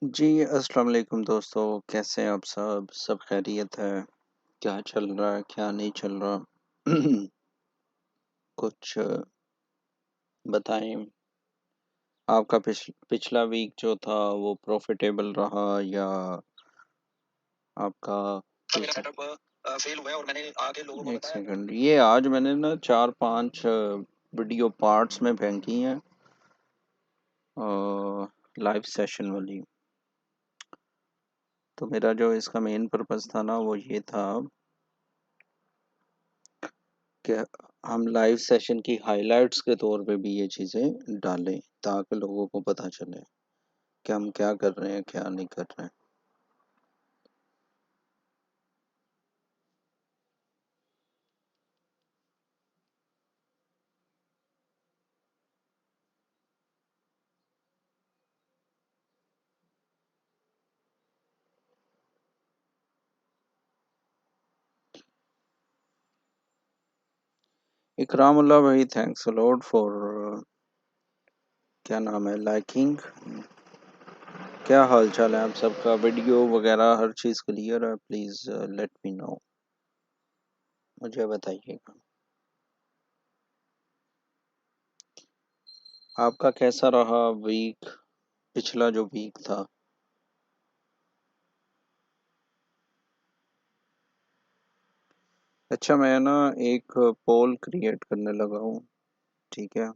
जी, अस्सलाम वालेकुम दोस्तों, कैसे हैं आप सब? सब खैरियत है? क्या चल रहा है, क्या नहीं चल रहा? कुछ बताएँ। आपका पिछला वीक जो था वो प्रॉफ़िटेबल रहा या आपका मेरा सेटअप फ़ेल हुआ है और मैंने आके लोगों को एक बताया सेकंड, ये आज मैंने ना 4-5 वीडियो पार्ट्स में फेंकी हैं लाइव सेशन वाली। तो मेरा जो इसका मेन पर्पज़ था ना वो ये था कि हम लाइव सेशन की हाइलाइट्स के तौर पे भी ये चीज़ें डालें ताकि लोगों को पता चले कि हम क्या कर रहे हैं, क्या नहीं कर रहे हैं। इकरामुल्लाह भाई, थैंक्स अ लॉट फॉर क्या नाम है, लाइकिंग। क्या हाल चाल है आप सबका? वीडियो वगैरह हर चीज़ क्लियर है? प्लीज़ लेट मी नो, मुझे बताइएगा। आपका कैसा रहा वीक, पिछला जो वीक था? अच्छा, मैं ना एक पोल क्रिएट करने लगा हूँ, ठीक है?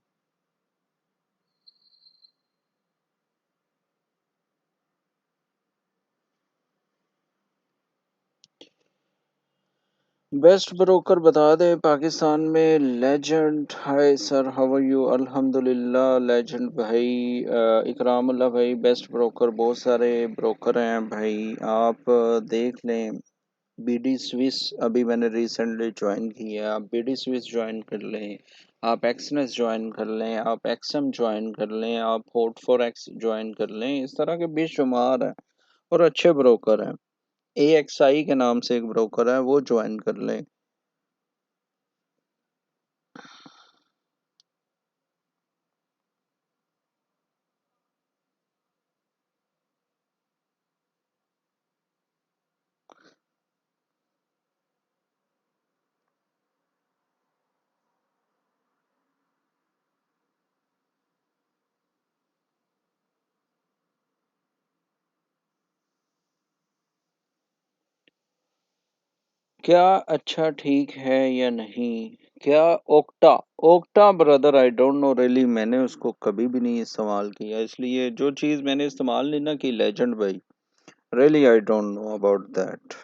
बेस्ट ब्रोकर बता दे पाकिस्तान में। Legend, hi sir, how are you? अल्हम्दुलिल्लाह लेजेंड भाई। इकरामुल्लाह भाई, बेस्ट ब्रोकर बहुत सारे ब्रोकर हैं भाई, आप देख लें। बीडी स्विस अभी मैंने रिसेंटली ज्वाइन की है, आप बीडी स्विस ज्वाइन कर लें, आप एक्सनेस ज्वाइन कर लें, आप एक्सएम ज्वाइन कर लें, आप होट फॉर एक्स ज्वाइन कर लें। इस तरह के बेशुमार हैं और अच्छे ब्रोकर हैं। AXI के नाम से एक ब्रोकर है, वो ज्वाइन कर लें। क्या अच्छा ठीक है या नहीं? क्या octa? Octa brother, I don't no really, मैंने उसको कभी भी नहीं इस्तेमाल किया, इसलिए जो चीज़ मैंने इस्तेमाल नहीं ना की लेजेंड भाई, really I don't know about that.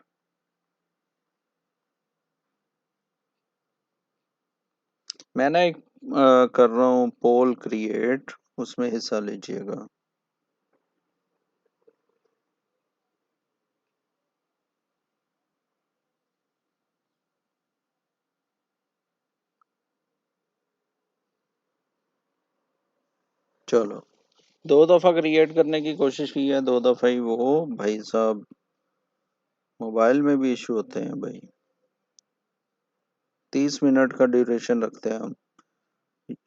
मैं ना एक कर रहा हूँ पोल क्रिएट, उसमें हिस्सा लीजिएगा। चलो, 2 दफ़ा क्रिएट करने की कोशिश की है, 2 दफ़ा ही वो भाई साहब, मोबाइल में भी इशू होते हैं भाई। 30 मिनट का ड्यूरेशन रखते हैं हम।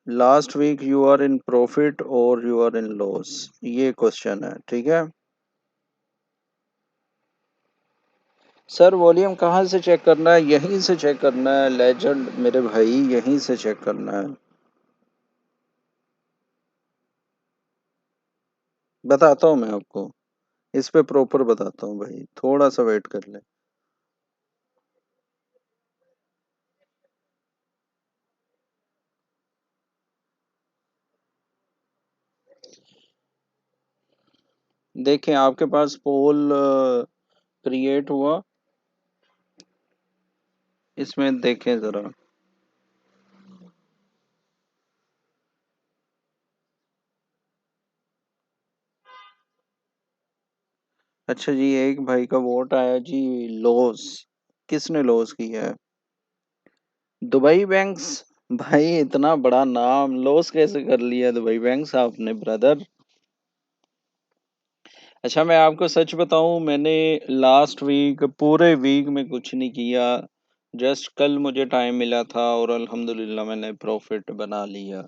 Last week you are in profit और यू आर इन लॉस, ये क्वेश्चन है, ठीक है? सर वॉल्यूम कहाँ से चेक करना है? यहीं से चेक करना है लेजेंड मेरे भाई, यहीं से चेक करना है। बताता हूँ मैं आपको, इस पे प्रॉपर बताता हूँ भाई, थोड़ा सा वेट कर ले। देखें आपके पास पोल क्रिएट हुआ, इसमें देखें ज़रा। अच्छा जी, एक भाई का वोट आया जी, लॉस। किसने लॉस किया है? Dubai banks. भाई इतना बड़ा नाम लॉस कैसे कर लिया दुबई बैंक्स आपने ब्रदर? अच्छा, मैं आपको सच बताऊं, मैंने लास्ट वीक पूरे वीक में कुछ नहीं किया। जस्ट कल मुझे टाइम मिला था और अल्हम्दुलिल्लाह मैंने प्रॉफिट बना लिया।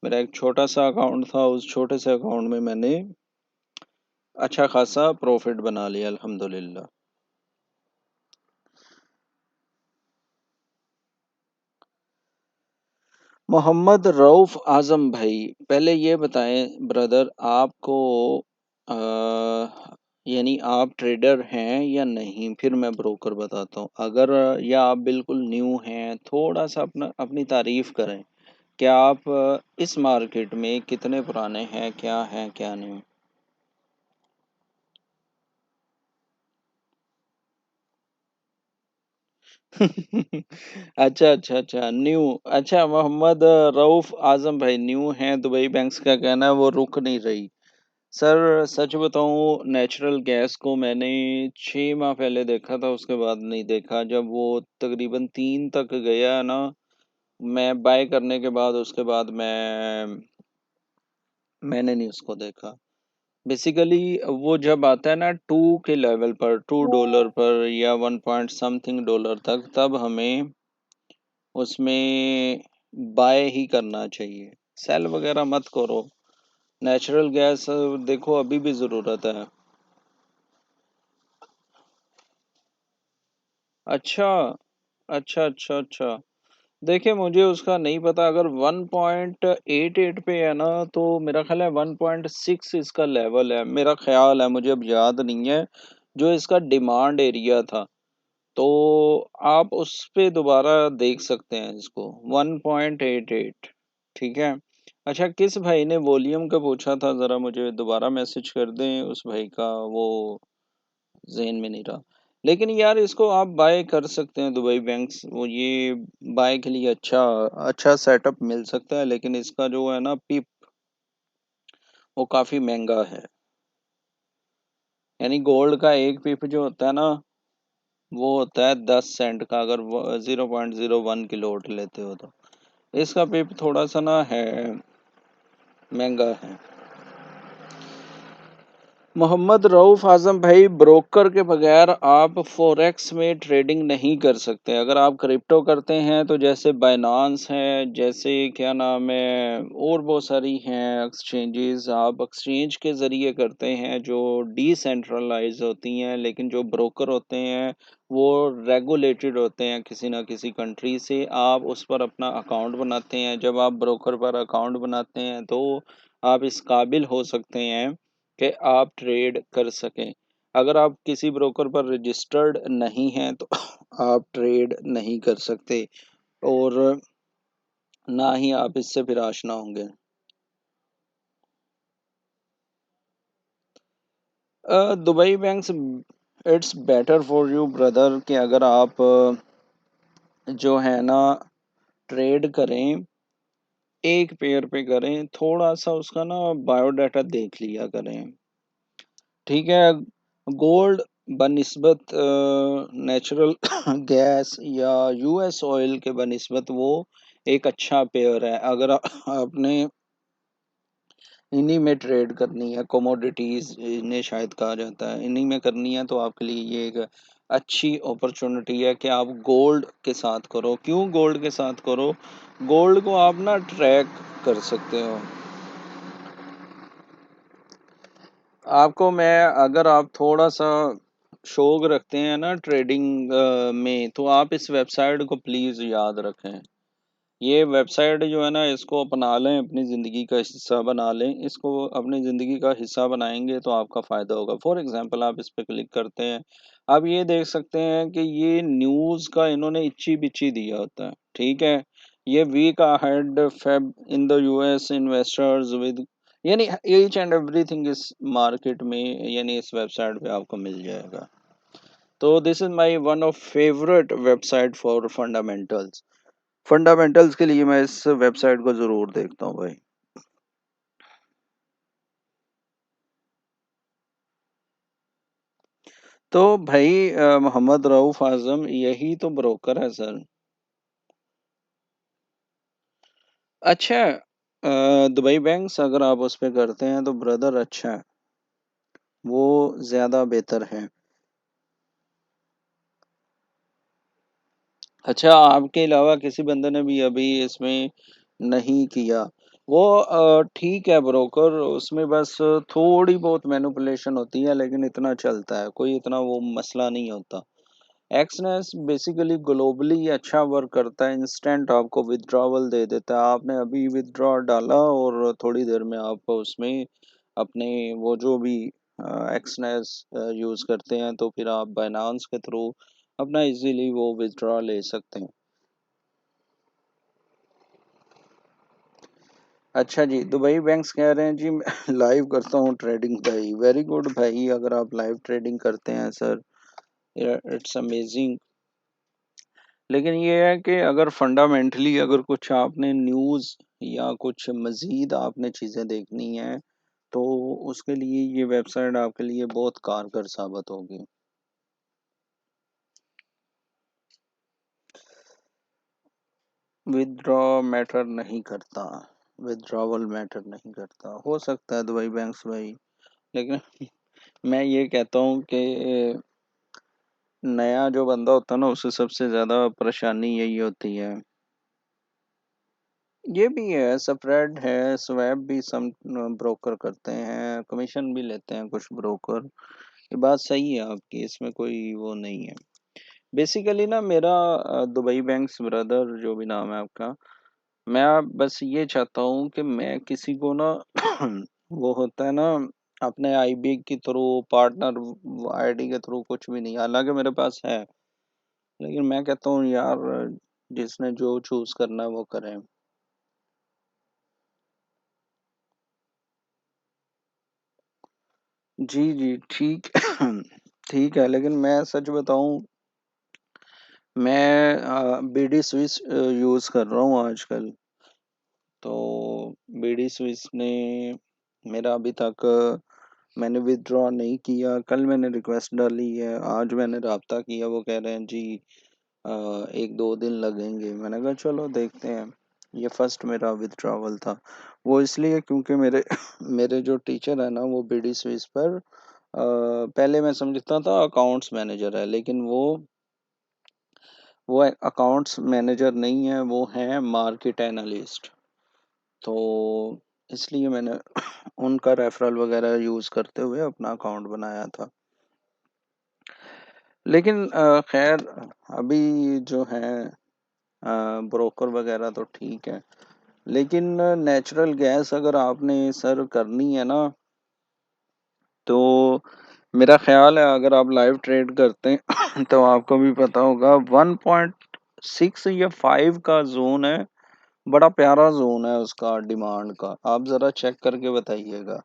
मेरा एक छोटा सा अकाउंट था, उस छोटे से अकाउंट में मैंने अच्छा खासा प्रॉफिट बना लिया अल्हम्दुलिल्लाह। मोहम्मद रऊफ आजम भाई, पहले ये बताएं ब्रदर, आपको यानी आप ट्रेडर हैं या नहीं, फिर मैं ब्रोकर बताता हूँ। अगर या आप बिल्कुल न्यू हैं, थोड़ा सा अपनी तारीफ करें। क्या आप इस मार्केट में कितने पुराने हैं क्या नहीं? अच्छा अच्छा अच्छा, न्यू। अच्छा मोहम्मद रऊफ आजम भाई न्यू हैं, दुबई बैंक्स का कहना है वो रुक नहीं रही। सर सच बताऊं, नेचुरल गैस को मैंने 6 माह पहले देखा था, उसके बाद नहीं देखा। जब वो तकरीबन 3 तक गया ना, मैं बाय करने के बाद उसके बाद मैंने नहीं उसको देखा। बेसिकली वो जब आता है ना 2 के लेवल पर, $2 पर या 1 पॉइंट समथिंग डॉलर तक, तब हमें उसमें बाय ही करना चाहिए। सेल वगैरह मत करो। नेचुरल गैस देखो अभी भी ज़रूरत है। अच्छा अच्छा अच्छा अच्छा। देखिए मुझे उसका नहीं पता। अगर 1.88 पे है ना, तो मेरा ख्याल है 1.6 इसका लेवल है, मेरा ख्याल है, मुझे अब याद नहीं है, जो इसका डिमांड एरिया था। तो आप उस पे दोबारा देख सकते हैं इसको, 1.88। ठीक है। अच्छा, किस भाई ने वॉल्यूम का पूछा था, ज़रा मुझे दोबारा मैसेज कर दें, उस भाई का वो ज़हन में नहीं रहा। लेकिन यार इसको आप बाय कर सकते हैं, दुबई बैंक्स, वो ये बाय के लिए अच्छा अच्छा सेटअप मिल सकता है, लेकिन इसका जो है ना पिप, वो काफ़ी महंगा है। यानी गोल्ड का एक पिप जो होता है ना, वो होता है 10 सेंट का, अगर 0.01 की लोट लेते हो तो। इसका पिप थोड़ा सा ना है, महंगा है। मोहम्मद रऊफ आजम भाई, ब्रोकर के बगैर आप फॉरेक्स में ट्रेडिंग नहीं कर सकते। अगर आप क्रिप्टो करते हैं तो जैसे बाइनांस है, जैसे क्या नाम है, और बहुत सारी हैं एक्सचेंजेस, आप एक्सचेंज के ज़रिए करते हैं जो डिसेंट्रलाइज होती हैं। लेकिन जो ब्रोकर होते हैं वो रेगुलेटेड होते हैं किसी ना किसी कंट्री से। आप उस पर अपना अकाउंट बनाते हैं। जब आप ब्रोकर पर अकाउंट बनाते हैं तो आप इस काबिल हो सकते हैं कि आप ट्रेड कर सकें। अगर आप किसी ब्रोकर पर रजिस्टर्ड नहीं हैं तो आप ट्रेड नहीं कर सकते, और ना ही आप इससे फिर आशना होंगे। Dubai banks, it's better for you brother कि अगर आप जो है ना ट्रेड करें, एक पेयर पे करें, थोड़ा सा उसका ना बायोडाटा देख लिया करें। ठीक है। गोल्ड बनिस्बत नेचुरल गैस या यूएस ऑयल के बनिस्बत वो एक अच्छा पेयर है। अगर आपने इन्हीं में ट्रेड करनी है, कोमोडिटीज इन्हें शायद कहा जाता है, इन्हीं में करनी है, तो आपके लिए ये एक अच्छी अपॉर्चुनिटी है कि आप गोल्ड के साथ करो। क्यों गोल्ड के साथ करो? गोल्ड को आप ना ट्रैक कर सकते हो। आपको मैं, अगर आप थोड़ा सा शौक रखते हैं ना ट्रेडिंग में, तो आप इस वेबसाइट को प्लीज़ याद रखें। ये वेबसाइट जो है ना, इसको अपना लें, अपनी ज़िंदगी का हिस्सा बना लें। इसको अपनी ज़िंदगी का हिस्सा बनाएंगे तो आपका फ़ायदा होगा। फॉर एग्जांपल, आप इस पे क्लिक करते हैं, आप ये देख सकते हैं कि ये न्यूज़ का इन्होंने इच्ची बिच्ची दिया होता है। ठीक है। ये week ahead Feb in the US investors with, यानी ईच एंड एवरीथिंग इस मार्केट में, यानी इस वेबसाइट पे आपको मिल जाएगा। तो this is my one of favourite website for fundamentals. Fundamentals के लिए मैं इस वेबसाइट को ज़रूर देखता हूँ भाई। तो भाई मोहम्मद रऊफ आजम यही तो ब्रोकर है सर। अच्छा, दुबई बैंक्स अगर आप उस पे करते हैं तो ब्रदर अच्छा है, वो ज़्यादा बेहतर है। अच्छा, आपके अलावा किसी बंदे ने भी अभी इसमें नहीं किया? वो ठीक है ब्रोकर, उसमें बस थोड़ी बहुत मैनिपुलेशन होती है, लेकिन इतना चलता है, कोई इतना वो मसला नहीं होता। एक्सनेस बेसिकली ग्लोबली अच्छा वर्क करता है, इंस्टेंट आपको विथड्रॉवल दे देता है। आपने अभी विथड्रॉ डाला और थोड़ी देर में आप उसमें अपने वो जो भी एक्सनेस यूज़ करते हैं, तो फिर आप बाइनांस के थ्रू अपना इजीली वो विथड्रॉ ले सकते हैं। अच्छा जी, दुबई बैंक्स कह रहे हैं जी मैं लाइव करता हूँ ट्रेडिंग भाई। वेरी गुड भाई, अगर आप लाइव ट्रेडिंग करते हैं सर, इट्स अमेजिंग। लेकिन ये है कि अगर फंडामेंटली अगर कुछ आपने न्यूज़ या कुछ मज़ीद आपने चीज़ें देखनी हैं, तो उसके लिए ये वेबसाइट आपके लिए बहुत कारगर साबित होगी। विथड्रॉ मैटर नहीं करता, विथड्रॉवल मैटर नहीं करता। हो सकता है दुबई बैंक्स भाई, लेकिन मैं ये कहता हूँ कि नया जो बंदा होता है ना, उसे सबसे ज़्यादा परेशानी यही होती है। ये भी है, स्प्रेड है, स्वैप भी सम ब्रोकर करते हैं, कमीशन भी लेते हैं कुछ ब्रोकर। ये बात सही है आपकी, इसमें कोई वो नहीं है। बेसिकली ना मेरा दुबई बैंक्स ब्रदर जो भी नाम है आपका, मैं बस ये चाहता हूँ कि मैं किसी को ना वो होता है ना, अपने आईबी के थ्रू, पार्टनर आईडी के थ्रू कुछ भी नहीं, हालांकि मेरे पास है, लेकिन मैं कहता हूँ यार, जिसने जो चूज करना है वो करें। जी जी ठीक ठीक है, लेकिन मैं सच बताऊं, मैं बीडी स्विस यूज कर रहा हूँ आजकल। तो बीडी स्विस ने मेरा अभी तक मैंने विथड्रॉ नहीं किया। कल मैंने रिक्वेस्ट डाली है, आज मैंने राब्ता किया, वो कह रहे हैं जी एक दो दिन लगेंगे। मैंने कहा चलो देखते हैं। ये फर्स्ट मेरा विथड्रॉवल था, वो इसलिए क्योंकि मेरे मेरे जो टीचर है ना, वो बीडी स्विस पर पहले मैं समझता था अकाउंट्स मैनेजर है, लेकिन वो अकाउंट्स मैनेजर नहीं है, वो है मार्केट एनालिस्ट। तो इसलिए मैंने उनका रेफरल वगैरह यूज़ करते हुए अपना अकाउंट बनाया था। लेकिन खैर, अभी जो है ब्रोकर वगैरह तो ठीक है, लेकिन नेचुरल गैस अगर आपने सर करनी है ना, तो मेरा ख्याल है अगर आप लाइव ट्रेड करते हैं तो आपको भी पता होगा 1.6 या 5 का जोन है। बड़ा प्यारा जोन है उसका डिमांड का, आप जरा चेक करके बताइएगा।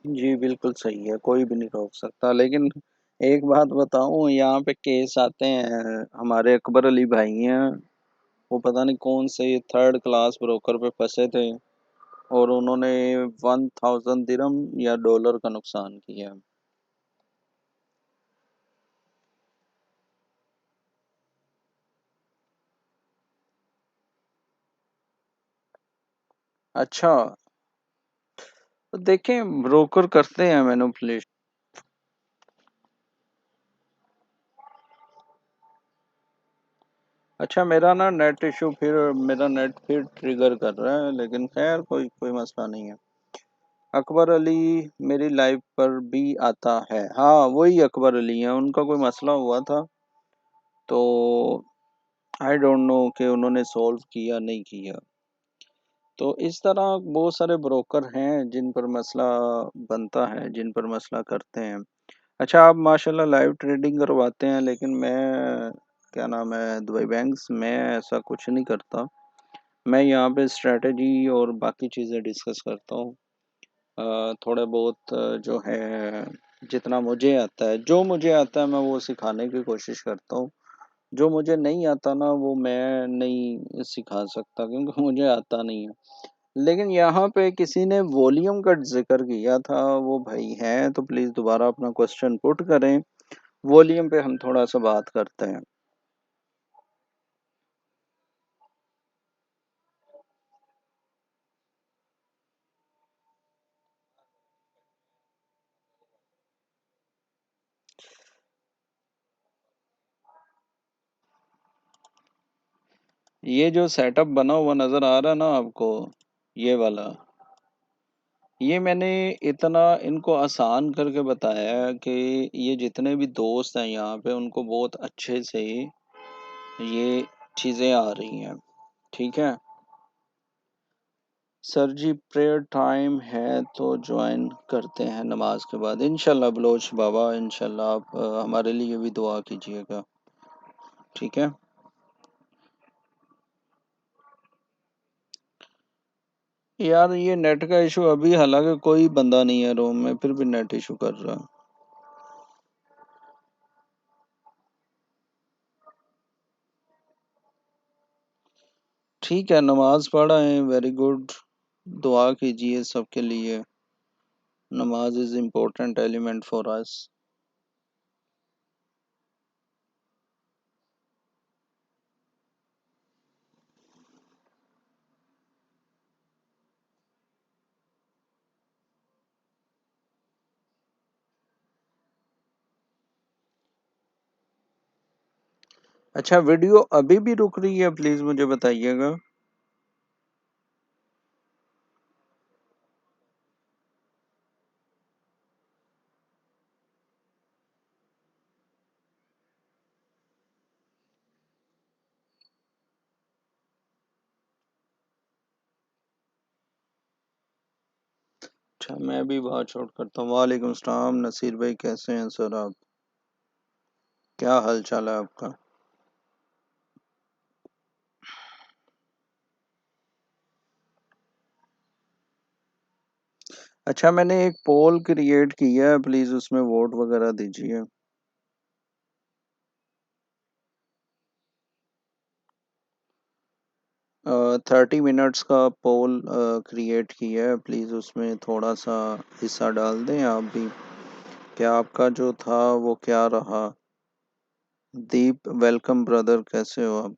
जी बिल्कुल सही है, कोई भी नहीं रोक सकता। लेकिन एक बात बताऊं, यहाँ पे केस आते हैं, हमारे अकबर अली भाई हैं, वो पता नहीं कौन से थर्ड क्लास ब्रोकर पे फंसे थे, और उन्होंने 1000 दिरहम या डॉलर का नुकसान किया। अच्छा, तो देखें ब्रोकर करते हैं मैनिपुलेशन। अच्छा, मेरा ना नेट इशू फिर, मेरा नेट फिर ट्रिगर कर रहा है, लेकिन खैर कोई कोई मसला नहीं है। अकबर अली मेरी लाइफ पर भी आता है, हाँ वही अकबर अली हैं, उनका कोई मसला हुआ था, तो आई डोंट नो कि उन्होंने सॉल्व किया नहीं किया। तो इस तरह बहुत सारे ब्रोकर हैं जिन पर मसला बनता है, जिन पर मसला करते हैं। अच्छा, आप माशाल्लाह लाइव ट्रेडिंग करवाते हैं, लेकिन मैं, क्या नाम है, दुबई बैंक्स में ऐसा कुछ नहीं करता। मैं यहाँ पे स्ट्रेटजी और बाकी चीज़ें डिस्कस करता हूँ। थोड़ा बहुत जो है, जितना मुझे आता है, जो मुझे आता है मैं वो सिखाने की कोशिश करता हूँ। जो मुझे नहीं आता ना, वो मैं नहीं सिखा सकता, क्योंकि मुझे आता नहीं है। लेकिन यहाँ पे किसी ने वॉल्यूम का जिक्र किया था, वो भाई हैं तो प्लीज़ दोबारा अपना क्वेश्चन पुट करें। वॉल्यूम पे हम थोड़ा सा बात करते हैं। ये जो सेटअप बना हुआ नजर आ रहा ना आपको, ये वाला, ये मैंने इतना इनको आसान करके बताया है कि ये जितने भी दोस्त हैं यहाँ पे उनको बहुत अच्छे से ये चीजें आ रही हैं। ठीक है सर जी, प्रेयर टाइम है तो ज्वाइन करते हैं नमाज के बाद इंशाल्लाह। बलोच बाबा, इंशाल्लाह आप हमारे लिए भी दुआ कीजिएगा। ठीक है यार, ये नेट का इशू अभी, हालांकि कोई बंदा नहीं है रूम में, फिर भी नेट इशू कर रहा है। ठीक है, नमाज पढ़ा है, वेरी गुड। दुआ कीजिए सबके लिए। नमाज is important element for us. अच्छा, वीडियो अभी भी रुक रही है? प्लीज मुझे बताइएगा। अच्छा, मैं भी बात शॉर्ट करता हूँ। वालेकुम सलाम नसीर भाई, कैसे हैं सर आप? क्या हाल चाल है आपका? अच्छा, मैंने एक पोल क्रिएट किया है, प्लीज उसमें वोट वगैरह दीजिए। 30 मिनट्स का पोल क्रिएट किया है, प्लीज उसमें थोड़ा सा हिस्सा डाल दें आप भी। क्या आपका जो था वो क्या रहा? दीप, वेलकम ब्रदर, कैसे हो आप?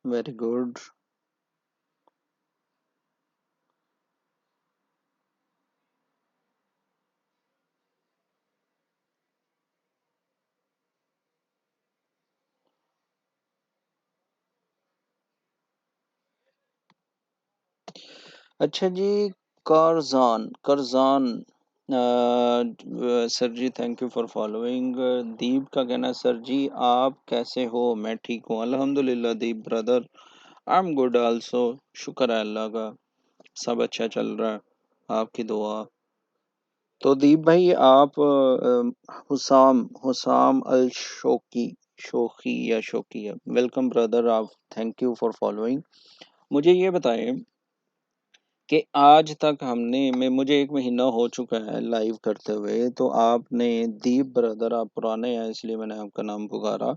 Very good. अच्छा जी, करजान करजान, sir ji thank you for following. Deep का कहना है, सर जी आप कैसे हो? मैं ठीक हूँ अल्हम्दुलिल्लाह Deep brother. I am good also. शुक्र है अल्लाह का, सब अच्छा चल रहा है, आपकी दुआ। तो दीप भाई आप हुसाम हुसाम अल शोकी, शोकी या शोकी है, वेलकम ब्रदर आप, थैंक यू फॉर फॉलोइंग। मुझे ये बताएं कि आज तक हमने मैं मुझे 1 महीना हो चुका है लाइव करते हुए, तो आपने, दीप ब्रदर आप पुराने हैं इसलिए मैंने आपका नाम पुकारा,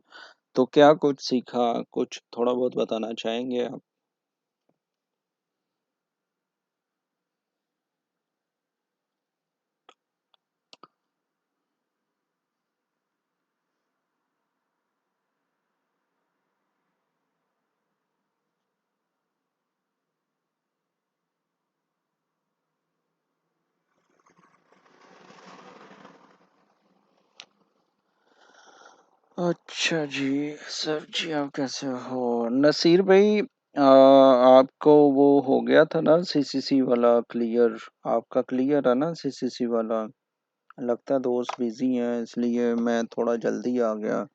तो क्या कुछ सीखा, कुछ थोड़ा बहुत बताना चाहेंगे आप? अच्छा जी, सर जी आप कैसे हो? नसीर भाई, आपको वो हो गया था ना सीसीसी वाला क्लियर? आपका क्लियर है ना सीसीसी वाला? लगता है दोस्त बिजी हैं इसलिए मैं थोड़ा जल्दी आ गया।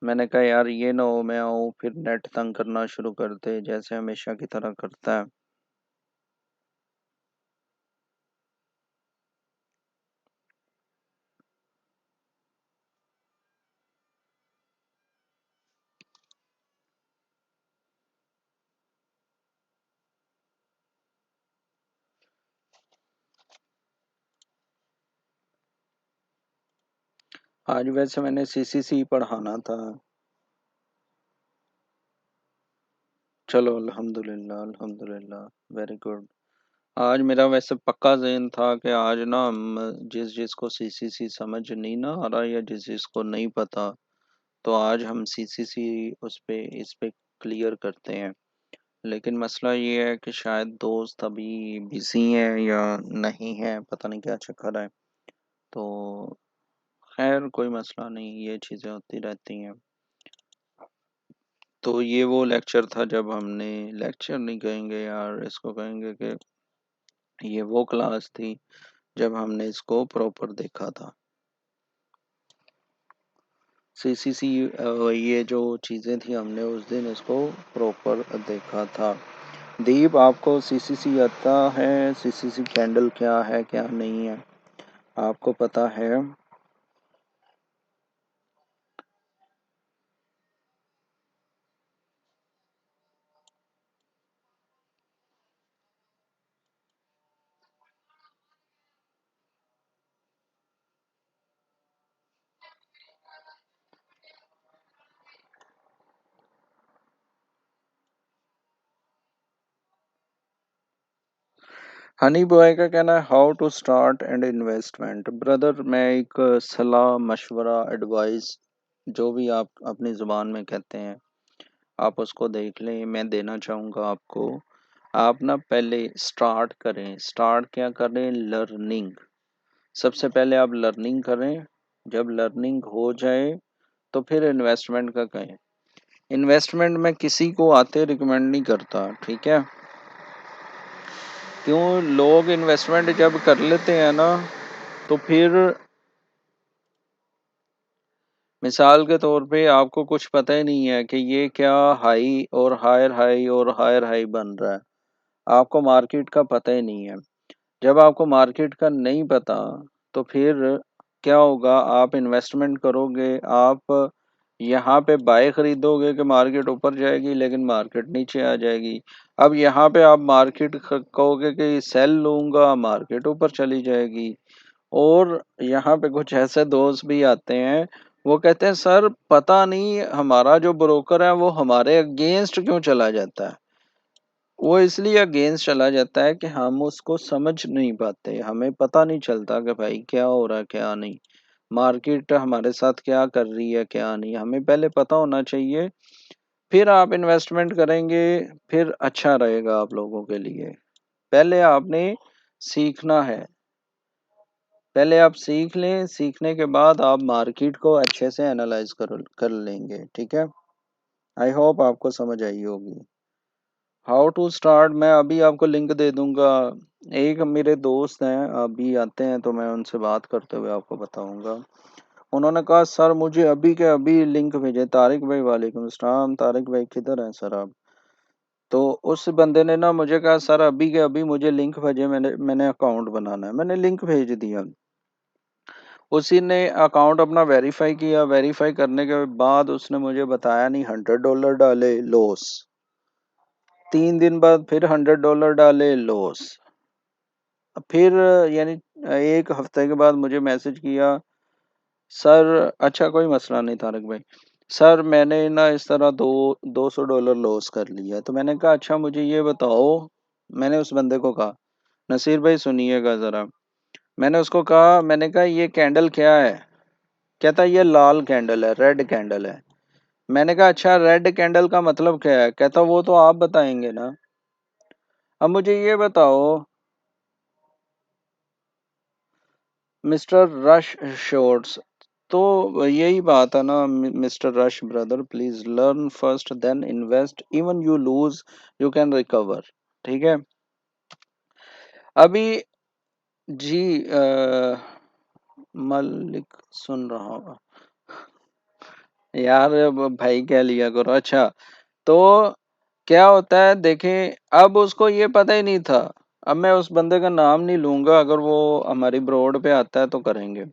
मैंने कहा यार ये ना हो मैं आऊँ फिर नेट तंग करना शुरू कर दे जैसे हमेशा की तरह करता है। आज वैसे मैंने सीसीसी पढ़ाना था। चलो अल्हम्दुलिल्लाह अल्हम्दुलिल्लाह, वेरी गुड। आज मेरा वैसे पक्का ज़हन था कि आज ना हम जिस जिसको सीसीसी समझ नहीं ना आ रहा या जिस जिसको नहीं पता, तो आज हम सीसीसी उस पे इस पे क्लियर करते हैं। लेकिन मसला ये है कि शायद दोस्त अभी बिजी हैं या नहीं है, पता नहीं क्या चक्कर है। तो खैर कोई मसला नहीं, ये चीज़ें होती रहती हैं। तो ये वो लेक्चर था जब हमने, लेक्चर नहीं कहेंगे यार, इसको कहेंगे कि ये वो क्लास थी जब हमने इसको प्रॉपर देखा था। सीसीसी, ये जो चीज़ें थी हमने उस दिन इसको प्रॉपर देखा था। दीप, आपको सीसीसी आता है? सीसीसी कैंडल क्या है क्या नहीं है आपको पता है? हनी बॉय का कहना है how to start and investment. Brother, मैं एक सलाह मशवरा एडवाइस जो भी आप अपनी ज़ुबान में कहते हैं आप उसको देख लें, मैं देना चाहूँगा आपको। आप ना पहले स्टार्ट करें। स्टार्ट क्या करें? लर्निंग। सबसे पहले आप लर्निंग करें। जब लर्निंग हो जाए तो फिर इन्वेस्टमेंट का कहें। इन्वेस्टमेंट मैं किसी को आते रिकमेंड नहीं करता, ठीक है? क्यों? लोग इन्वेस्टमेंट जब कर लेते हैं ना तो फिर मिसाल के तौर पे आपको कुछ पता ही नहीं है कि ये क्या हाई और हायर हाई और हायर हाई बन रहा है। आपको मार्केट का पता ही नहीं है। जब आपको मार्केट का नहीं पता तो फिर क्या होगा? आप इन्वेस्टमेंट करोगे, आप यहाँ पे बाय खरीदोगे कि मार्केट ऊपर जाएगी, लेकिन मार्केट नीचे आ जाएगी। अब यहाँ पे आप मार्केट कहोगे कि सेल लूंगा, मार्केट ऊपर चली जाएगी। और यहाँ पे कुछ ऐसे दोस्त भी आते हैं, वो कहते हैं सर पता नहीं हमारा जो ब्रोकर है वो हमारे अगेंस्ट क्यों चला जाता है। वो इसलिए अगेंस्ट चला जाता है कि हम उसको समझ नहीं पाते, हमें पता नहीं चलता कि भाई क्या हो रहा है क्या नहीं, मार्केट हमारे साथ क्या कर रही है क्या नहीं, हमें पहले पता होना चाहिए। फिर आप इन्वेस्टमेंट करेंगे, फिर अच्छा रहेगा आप लोगों के लिए। पहले आपने सीखना है। पहले आप सीख लें, सीखने के बाद आप मार्केट को अच्छे से एनालाइज कर लेंगे, ठीक है? आई होप आपको समझ आई होगी। हाउ टू स्टार्ट मैं अभी आपको लिंक दे दूंगा। एक मेरे दोस्त हैं, अभी आते हैं तो मैं उनसे बात करते हुए आपको बताऊंगा। उन्होंने कहा सर मुझे अभी के अभी लिंक भेजे। तारिक भाई, वालेकुम अस्सलाम। तारिक भाई किधर हैं सर आप? तो उस बंदे ने ना मुझे कहा सर अभी के अभी मुझे लिंक भेजे, मैंने अकाउंट बनाना है। मैंने लिंक भेज दिया। उसी ने अकाउंट अपना वेरीफाई किया। वेरीफाई करने के बाद उसने मुझे बताया नहीं, $100 डाले, लॉस। 3 दिन बाद फिर $100 डाले, लॉस। फिर यानी 1 हफ्ते के बाद मुझे मैसेज किया, सर अच्छा कोई मसला नहीं तारक भाई, सर मैंने ना इस तरह $200 लॉस कर लिया। तो मैंने कहा अच्छा मुझे ये बताओ। मैंने उस बंदे को कहा, नसीर भाई सुनिएगा ज़रा। मैंने उसको कहा, मैंने कहा ये कैंडल क्या है? कहता ये लाल कैंडल है, रेड कैंडल है। मैंने कहा अच्छा रेड कैंडल का मतलब क्या है? कहता वो तो आप बताएंगे ना। अब मुझे ये बताओ मिस्टर रश शॉर्ट्स, तो यही बात है ना mister Rush brother, please learn first then invest, even you lose you can recover, ठीक है? अभी जी मलिक सुन रहा हूँ यार, भाई कह लिया करो। अच्छा, तो क्या होता है देखें, अब उसको ये पता ही नहीं था। अब मैं उस बंदे का नाम नहीं लूंगा, अगर वो हमारी ब्रोड पे आता है तो करेंगे।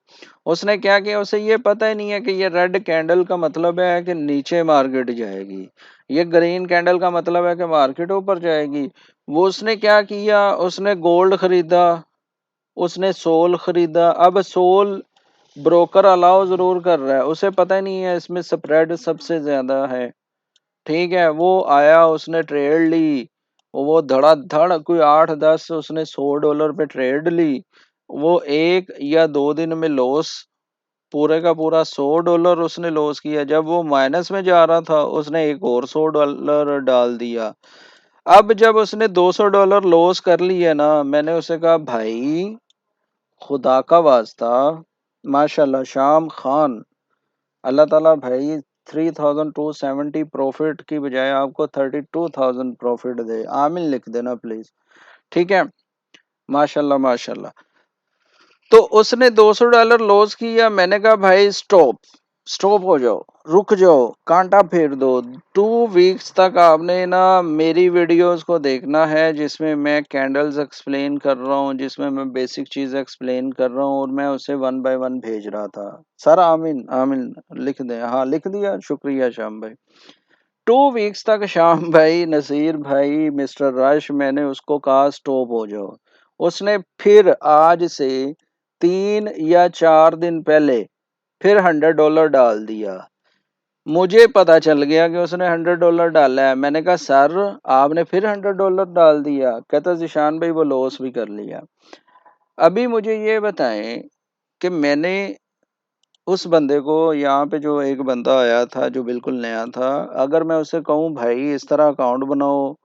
उसने क्या किया, उसे ये पता ही नहीं है कि ये रेड कैंडल का मतलब है कि नीचे मार्केट जाएगी, ये ग्रीन कैंडल का मतलब है कि मार्केट ऊपर जाएगी। वो उसने क्या किया, उसने गोल्ड खरीदा, उसने सोल खरीदा। अब सोल ब्रोकर अलाउ जरूर कर रहा है, उसे पता ही नहीं है इसमें स्प्रेड सबसे ज्यादा है, ठीक है? वो आया, उसने ट्रेड ली, वो धड़ाधड़ कोई 8-10 उसने $100 पे ट्रेड ली। वो 1 या 2 दिन में लॉस, पूरे का पूरा $100 उसने लॉस किया। जब वो माइनस में जा रहा था उसने एक और $100 डाल दिया। अब जब उसने $200 लॉस कर लिया ना, मैंने उसे कहा भाई खुदा का वास्ता माशाल्लाह शाम खान, अल्लाह ताला भाई 3270 प्रॉफिट की बजाय आपको 32,000 प्रॉफिट दे, आमीन लिख देना प्लीज। ठीक है, माशाल्लाह माशाल्लाह। तो उसने $200 लॉस किया, मैंने कहा भाई स्टॉप, स्टॉप हो जाओ, रुक जाओ, कांटा फेर दो। 2 वीक्स तक आपने ना मेरी वीडियोस को देखना है, जिसमें मैं कैंडल्स एक्सप्लेन कर रहा हूँ, जिसमें मैं बेसिक चीज एक्सप्लेन कर रहा हूँ, और मैं उसे वन बाय वन भेज रहा था। सर आमीन आमीन लिख दें, हाँ लिख दिया, शुक्रिया श्याम भाई। 2 वीक्स तक श्याम भाई, नसीर भाई, मिस्टर रश, मैंने उसको कहा स्टॉप हो जाओ। उसने फिर आज से 3 या 4 दिन पहले फिर $100 डाल दिया। मुझे पता चल गया कि उसने $100 डाला है। मैंने कहा सर आपने फिर $100 डाल दिया। कहता जिशान भाई वो लॉस भी कर लिया। अभी मुझे ये बताएं कि मैंने उस बंदे को, यहाँ पे जो एक बंदा आया था जो बिल्कुल नया था, अगर मैं उसे कहूँ भाई इस तरह अकाउंट बनाओ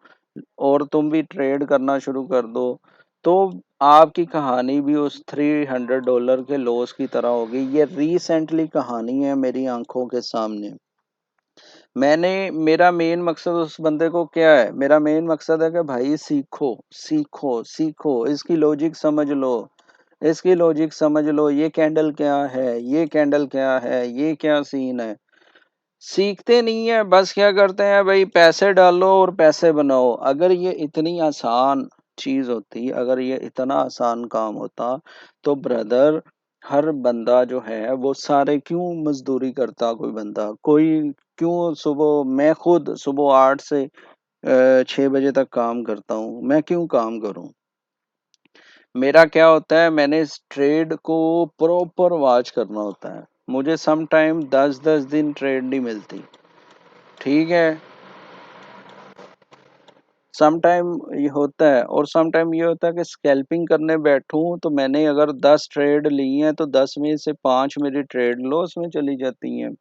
और तुम भी ट्रेड करना शुरू कर दो, तो आपकी कहानी भी उस $300 के लॉस की तरह होगी। ये रिसेंटली कहानी है मेरी आंखों के सामने। मैंने, मेरा मेन मकसद उस बंदे को क्या है, मेरा मेन मकसद है कि भाई सीखो सीखो सीखो, इसकी लॉजिक समझ लो, इसकी लॉजिक समझ लो, ये कैंडल क्या है, ये कैंडल क्या है, ये क्या सीन है। सीखते नहीं है, बस क्या करते हैं भाई, पैसे डालो और पैसे बनाओ। अगर ये इतनी आसान चीज होती, अगर ये इतना आसान काम होता, तो ब्रदर हर बंदा जो है वो सारे क्यों मजदूरी करता, कोई बंदा कोई क्यों सुबह, मैं खुद सुबह 8 से 6 बजे तक काम करता हूँ, मैं क्यों काम करूँ। मेरा क्या होता है, मैंने इस ट्रेड को प्रॉपर वॉच करना होता है। मुझे सम टाइम 10-10 दिन ट्रेड नहीं मिलती। ठीक है, सम टाइम ये होता है, और सम टाइम ये होता है कि स्कैल्पिंग करने बैठूं तो मैंने अगर 10 ट्रेड ली हैं तो 10 में से 5 मेरी ट्रेड लॉस में चली जाती हैं।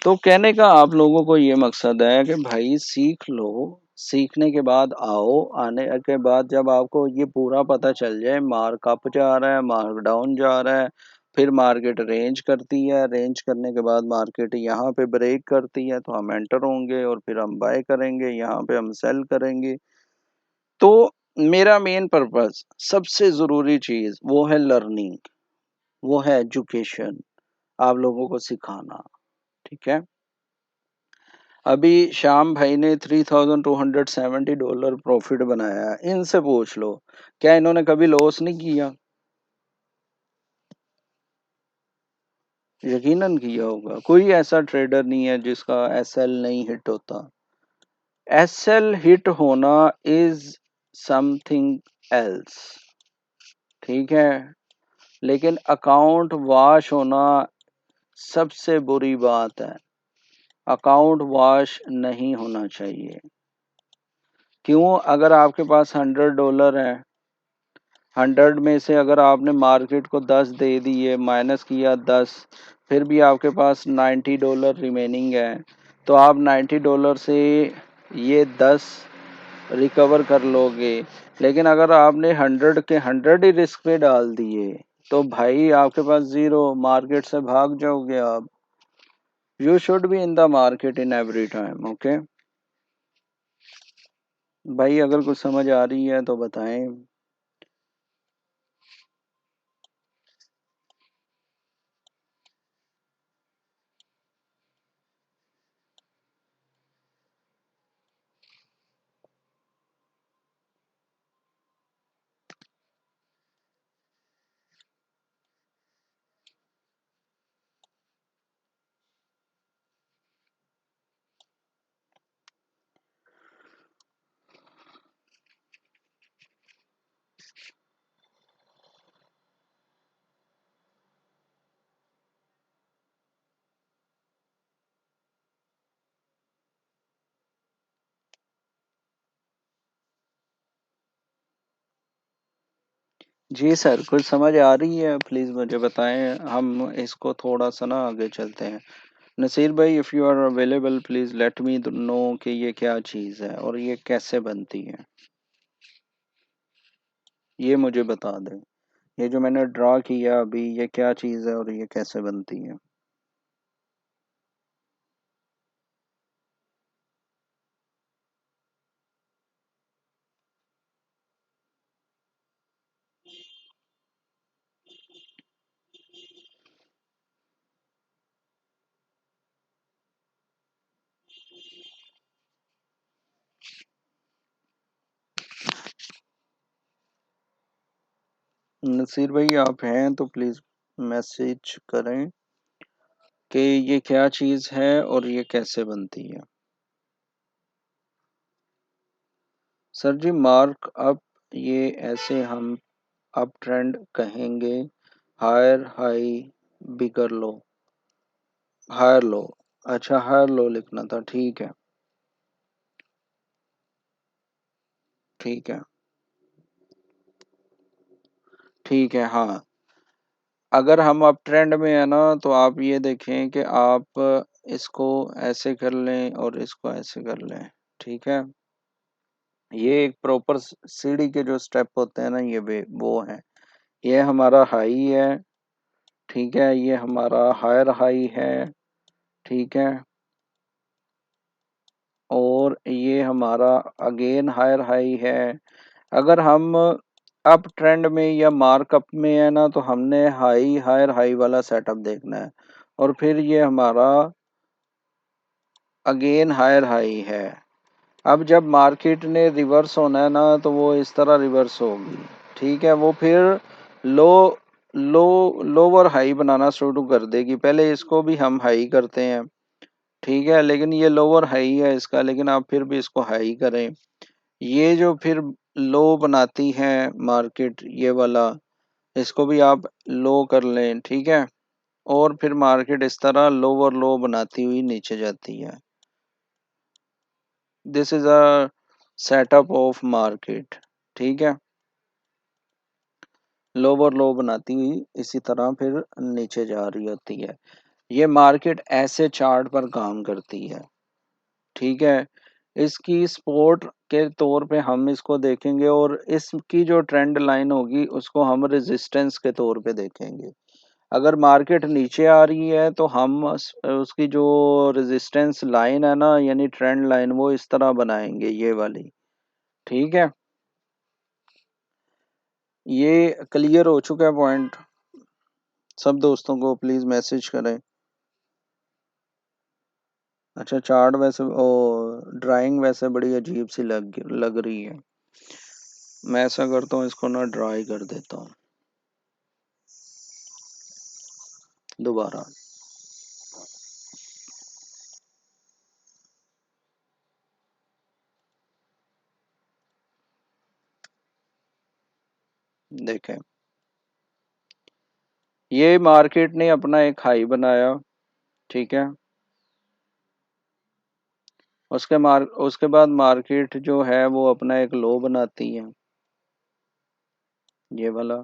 तो कहने का आप लोगों को ये मकसद है कि भाई सीख लो, सीखने के बाद आओ, आने के बाद जब आपको ये पूरा पता चल जाए, मार्क अप जा रहा है, मार्क डाउन जा रहा है, फिर मार्केट रेंज करती है, रेंज करने के बाद मार्केट यहाँ पे ब्रेक करती है, तो हम एंटर होंगे और फिर हम बाय करेंगे, यहाँ पे हम सेल करेंगे। तो मेरा मेन पर्पस, सबसे ज़रूरी चीज़ वो है लर्निंग, वो है एजुकेशन, आप लोगों को सिखाना। ठीक है, अभी श्याम भाई ने $3,270 प्रॉफिट बनाया है, इनसे पूछ लो क्या इन्होंने कभी लॉस नहीं किया। यकीनन किया होगा, कोई ऐसा ट्रेडर नहीं है जिसका एसएल नहीं हिट होता। एसएल हिट होना इज समथिंग एल्स, ठीक है, लेकिन अकाउंट वॉश होना सबसे बुरी बात है। अकाउंट वॉश नहीं होना चाहिए। क्यों, अगर आपके पास $100 है, 100 में से अगर आपने मार्केट को 10 दे दिए, माइनस किया 10, फिर भी आपके पास $90 रिमेनिंग है, तो आप $90 से ये 10 रिकवर कर लोगे। लेकिन अगर आपने 100 के 100 ही रिस्क पे डाल दिए, तो भाई आपके पास जीरो, मार्केट से भाग जाओगे आप। You should be in the market in every time. Okay भाई, अगर कुछ समझ आ रही है तो बताएं। जी सर, कुछ समझ आ रही है प्लीज़ मुझे बताएं, हम इसको थोड़ा सा ना आगे चलते हैं। नसीर भाई, if you are available please let me know कि ये क्या चीज़ है और ये कैसे बनती है, ये मुझे बता दें। ये जो मैंने ड्रा किया अभी, ये क्या चीज़ है और ये कैसे बनती है? नसीर भाई आप हैं तो प्लीज़ मैसेज करें कि ये क्या चीज़ है और ये कैसे बनती है। सर जी मार्क अप, ये ऐसे हम अप ट्रेंड कहेंगे। हायर हाई, बिगर लो, हायर लो। अच्छा हायर लो लिखना था, ठीक है। ठीक है। ठीक है हाँ। अगर हम अप ट्रेंड में है ना, तो आप ये देखें कि आप इसको ऐसे कर लें और इसको ऐसे कर लें। ठीक है। ये एक प्रॉपर सीढ़ी के जो स्टेप होते हैं ना, ये वे वो है। ये हमारा हाई है। ठीक है, ये हमारा हायर हाई है। ठीक है। और ये हमारा अगेन हायर हाई है। अगर हम अप ट्रेंड में या मार्कअप में है ना, तो हमने हाई हायर हाई वाला सेटअप देखना है। और फिर ये हमारा अगेन हायर हाई है। अब जब मार्केट ने रिवर्स होना है ना, तो वो इस तरह रिवर्स होगी। ठीक है, वो फिर लो लो लोअर हाई बनाना शुरू कर देगी। पहले इसको भी हम हाई करते हैं। ठीक है, लेकिन ये लोअर हाई है इसका, लेकिन आप फिर भी इसको हाई करें। ये जो फिर लो बनाती है मार्केट, ये वाला, इसको भी आप लो कर लें। ठीक है। और फिर मार्केट इस तरह लोअर लो बनाती हुई नीचे जाती है। This is a setup of market. ठीक है। लोअर लो बनाती हुई इसी तरह फिर नीचे जा रही होती है। ये मार्केट ऐसे चार्ट पर काम करती है। ठीक है। इसकी सपोर्ट के तौर पे हम इसको देखेंगे, और इसकी जो ट्रेंड लाइन होगी उसको हम रेजिस्टेंस के तौर पे देखेंगे। अगर मार्केट नीचे आ रही है तो हम उसकी जो रेजिस्टेंस लाइन है ना, यानी ट्रेंड लाइन, वो इस तरह बनाएंगे, ये वाली। ठीक है। ये क्लियर हो चुका है पॉइंट? सब दोस्तों को प्लीज मैसेज करें। अच्छा चार्ट वैसे ओ ड्राइंग वैसे बड़ी अजीब सी लग रही है। मैं ऐसा करता हूँ, इसको ना ड्राई कर देता हूँ दोबारा। देखें, ये मार्केट ने अपना एक हाई बनाया। ठीक है। उसके बाद मार्केट जो है वो अपना एक लो बनाती है, ये वाला।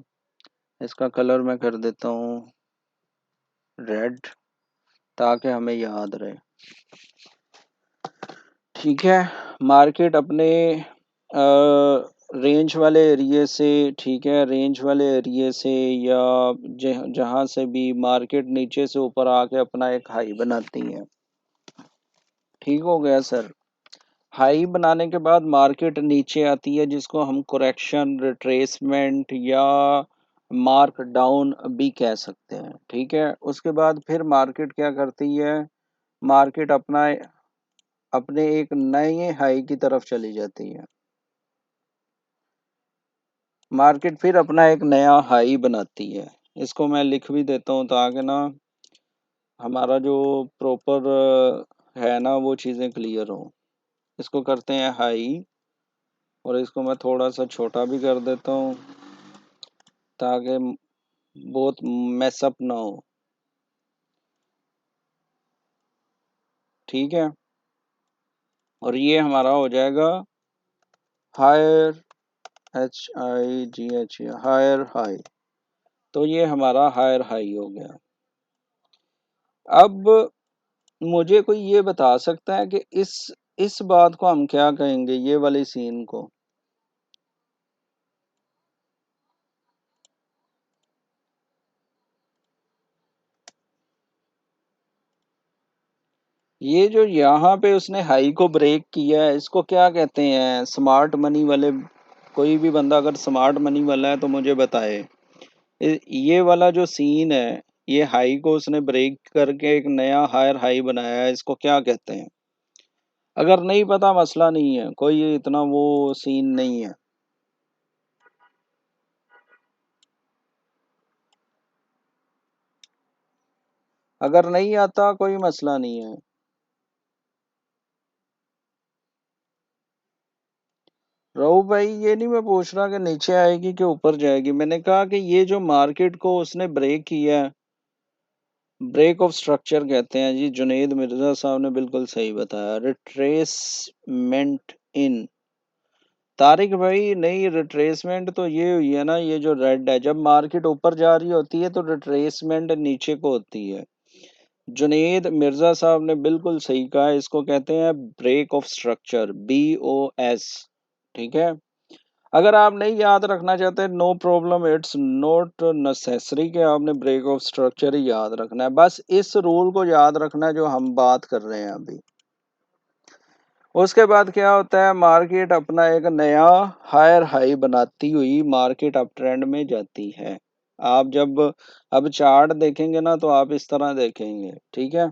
इसका कलर मैं कर देता हूँ रेड, ताकि हमें याद रहे। ठीक है। मार्केट अपने रेंज वाले एरिए से, ठीक है, रेंज वाले एरिए से या जहां से भी मार्केट नीचे से ऊपर आके अपना एक हाई बनाती है। ठीक हो गया सर। हाई बनाने के बाद मार्केट नीचे आती है, जिसको हम करेक्शन, रिट्रेसमेंट या मार्क डाउन भी कह सकते हैं। ठीक है। उसके बाद फिर मार्केट क्या करती है? मार्केट अपने एक नए हाई की तरफ चली जाती है। मार्केट फिर अपना एक नया हाई बनाती है। इसको मैं लिख भी देता हूँ ताकि ना हमारा जो प्रॉपर है ना, वो चीज़ें क्लियर हो। इसको करते हैं हाई, और इसको मैं थोड़ा सा छोटा भी कर देता हूँ ताकि बहुत मैसअप ना हो। ठीक है। और ये हमारा हो जाएगा हायर, HIGH, हायर हाई। तो ये हमारा हायर हाई हो गया। अब मुझे कोई ये बता सकता है कि इस बात को हम क्या कहेंगे, ये वाली सीन को? ये जो यहाँ पे उसने हाई को ब्रेक किया है, इसको क्या कहते हैं? स्मार्ट मनी वाले, कोई भी बंदा अगर स्मार्ट मनी वाला है तो मुझे बताए। ये वाला जो सीन है, ये हाई को उसने ब्रेक करके एक नया हायर हाई बनाया है, इसको क्या कहते हैं? अगर नहीं पता मसला नहीं है, कोई इतना वो सीन नहीं है। अगर नहीं आता कोई मसला नहीं है। रहू भाई, ये नहीं मैं पूछ रहा कि नीचे आएगी कि ऊपर जाएगी, मैंने कहा कि ये जो मार्केट को उसने ब्रेक किया है, ब्रेक ऑफ स्ट्रक्चर कहते हैं जी। जुनेद मिर्जा साहब ने बिल्कुल सही बताया। रिट्रेसमेंट इन, तारिक भाई, नहीं रिट्रेसमेंट तो ये हुई है ना, ये जो रेड है, जब मार्केट ऊपर जा रही होती है तो रिट्रेसमेंट नीचे को होती है। जुनेद मिर्जा साहब ने बिल्कुल सही कहा, इसको कहते हैं ब्रेक ऑफ स्ट्रक्चर, BOS। ठीक है। अगर आप नहीं याद रखना चाहते, no problem, it's not necessary कि आपने ब्रेक ऑफ स्ट्रक्चर ही याद रखना है, बस इस रूल को याद रखना है जो हम बात कर रहे हैं अभी। उसके बाद क्या होता है, मार्केट अपना एक नया हायर हाई बनाती हुई मार्केट अप ट्रेंड में जाती है। आप जब अब चार्ट देखेंगे ना तो आप इस तरह देखेंगे, ठीक है।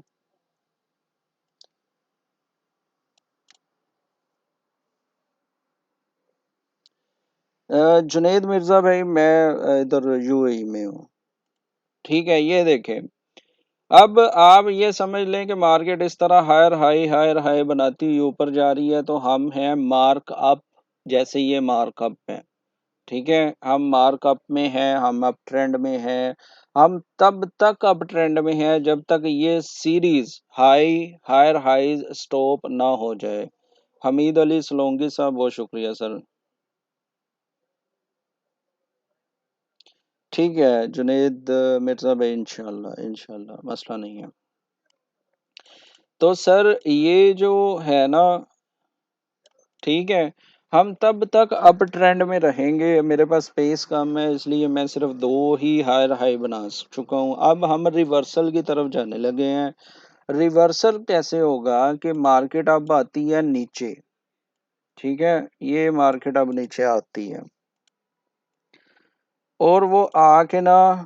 जुनेद मिर्जा भाई, मैं इधर UAE में हूँ। ठीक है, ये देखें। अब आप ये समझ लें कि मार्केट इस तरह हायर हाई बनाती हुई ऊपर जा रही है, तो हम हैं मार्क अप। जैसे ये मार्क अप है, ठीक है, हम मार्कअप में हैं, हम अप ट्रेंड में हैं। हम तब तक अप ट्रेंड में हैं जब तक ये सीरीज हायर हाइज स्टॉप ना हो जाए। हमीद अली सलोंगी साहब, बहुत शुक्रिया सर। ठीक है जुनेद मिर्जा भाई, इंशाल्लाह इंशाल्लाह मसला नहीं है। तो सर ये जो है ना, ठीक है, हम तब तक अप ट्रेंड में रहेंगे। मेरे पास स्पेस कम है, इसलिए मैं सिर्फ दो ही हायर हाई बना चुका हूं। अब हम रिवर्सल की तरफ जाने लगे हैं। रिवर्सल कैसे होगा कि मार्केट अब आती है नीचे, ठीक है, ये मार्केट अब नीचे आती है और वो आके ना,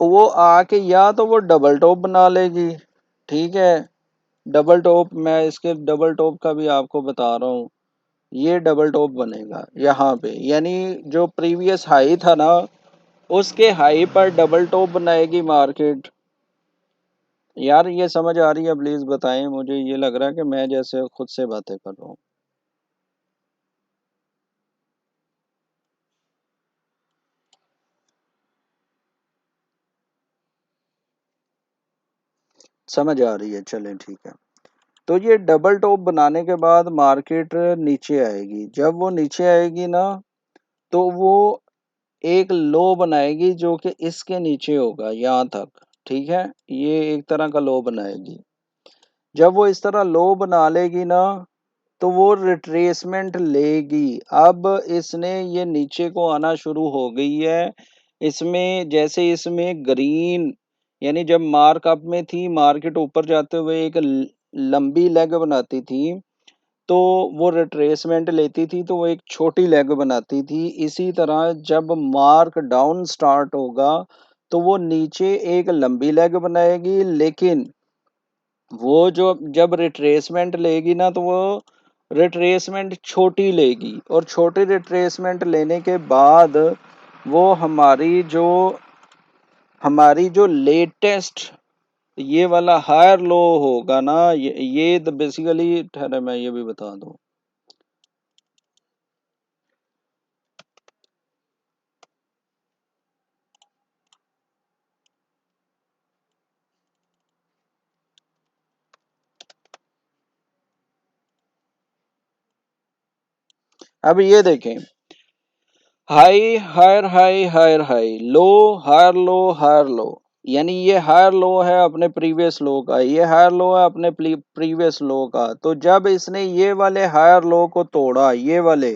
वो आके या तो वो डबल टॉप बना लेगी, ठीक है। डबल टॉप, मैं इसके डबल टॉप का भी आपको बता रहा हूँ। ये डबल टॉप बनेगा यहाँ पे, यानी जो प्रीवियस हाई था ना, उसके हाई पर डबल टॉप बनाएगी मार्केट। यार ये समझ आ रही है? प्लीज बताएं, मुझे ये लग रहा है कि मैं जैसे खुद से बातें कर रहा हूँ। समझ आ रही है, चलें ठीक है। तो ये डबल टॉप बनाने के बाद मार्केट नीचे आएगी। जब वो नीचे आएगी ना, तो वो एक लो बनाएगी जो कि इसके नीचे होगा यहाँ तक, ठीक है। ये एक तरह का लो बनाएगी। जब वो इस तरह लो बना लेगी ना, तो वो रिट्रेसमेंट लेगी। अब इसने ये नीचे को आना शुरू हो गई है। इसमें जैसे इसमें ग्रीन, यानी जब मार्कअप में थी, मार्केट ऊपर जाते हुए एक लंबी लेग बनाती थी, तो वो रिट्रेसमेंट लेती थी, तो वो एक छोटी लेग बनाती थी। इसी तरह जब मार्क डाउन स्टार्ट होगा, तो वो नीचे एक लंबी लेग बनाएगी, लेकिन वो जो जब रिट्रेसमेंट लेगी ना, तो वो रिट्रेसमेंट छोटी लेगी, और छोटी रिट्रेसमेंट लेने के बाद वो हमारी जो लेटेस्ट ये वाला हायर लो होगा ना, ये तो बेसिकली ठहरे, मैं ये भी बता दूं। अब ये देखें, high higher high higher high, low higher low higher low, यानी ये हायर लो है अपने प्रीवियस लो का, ये हायर लो है अपने प्रीवियस लो का। तो जब इसने ये वाले हायर लो को तोड़ा, ये वाले,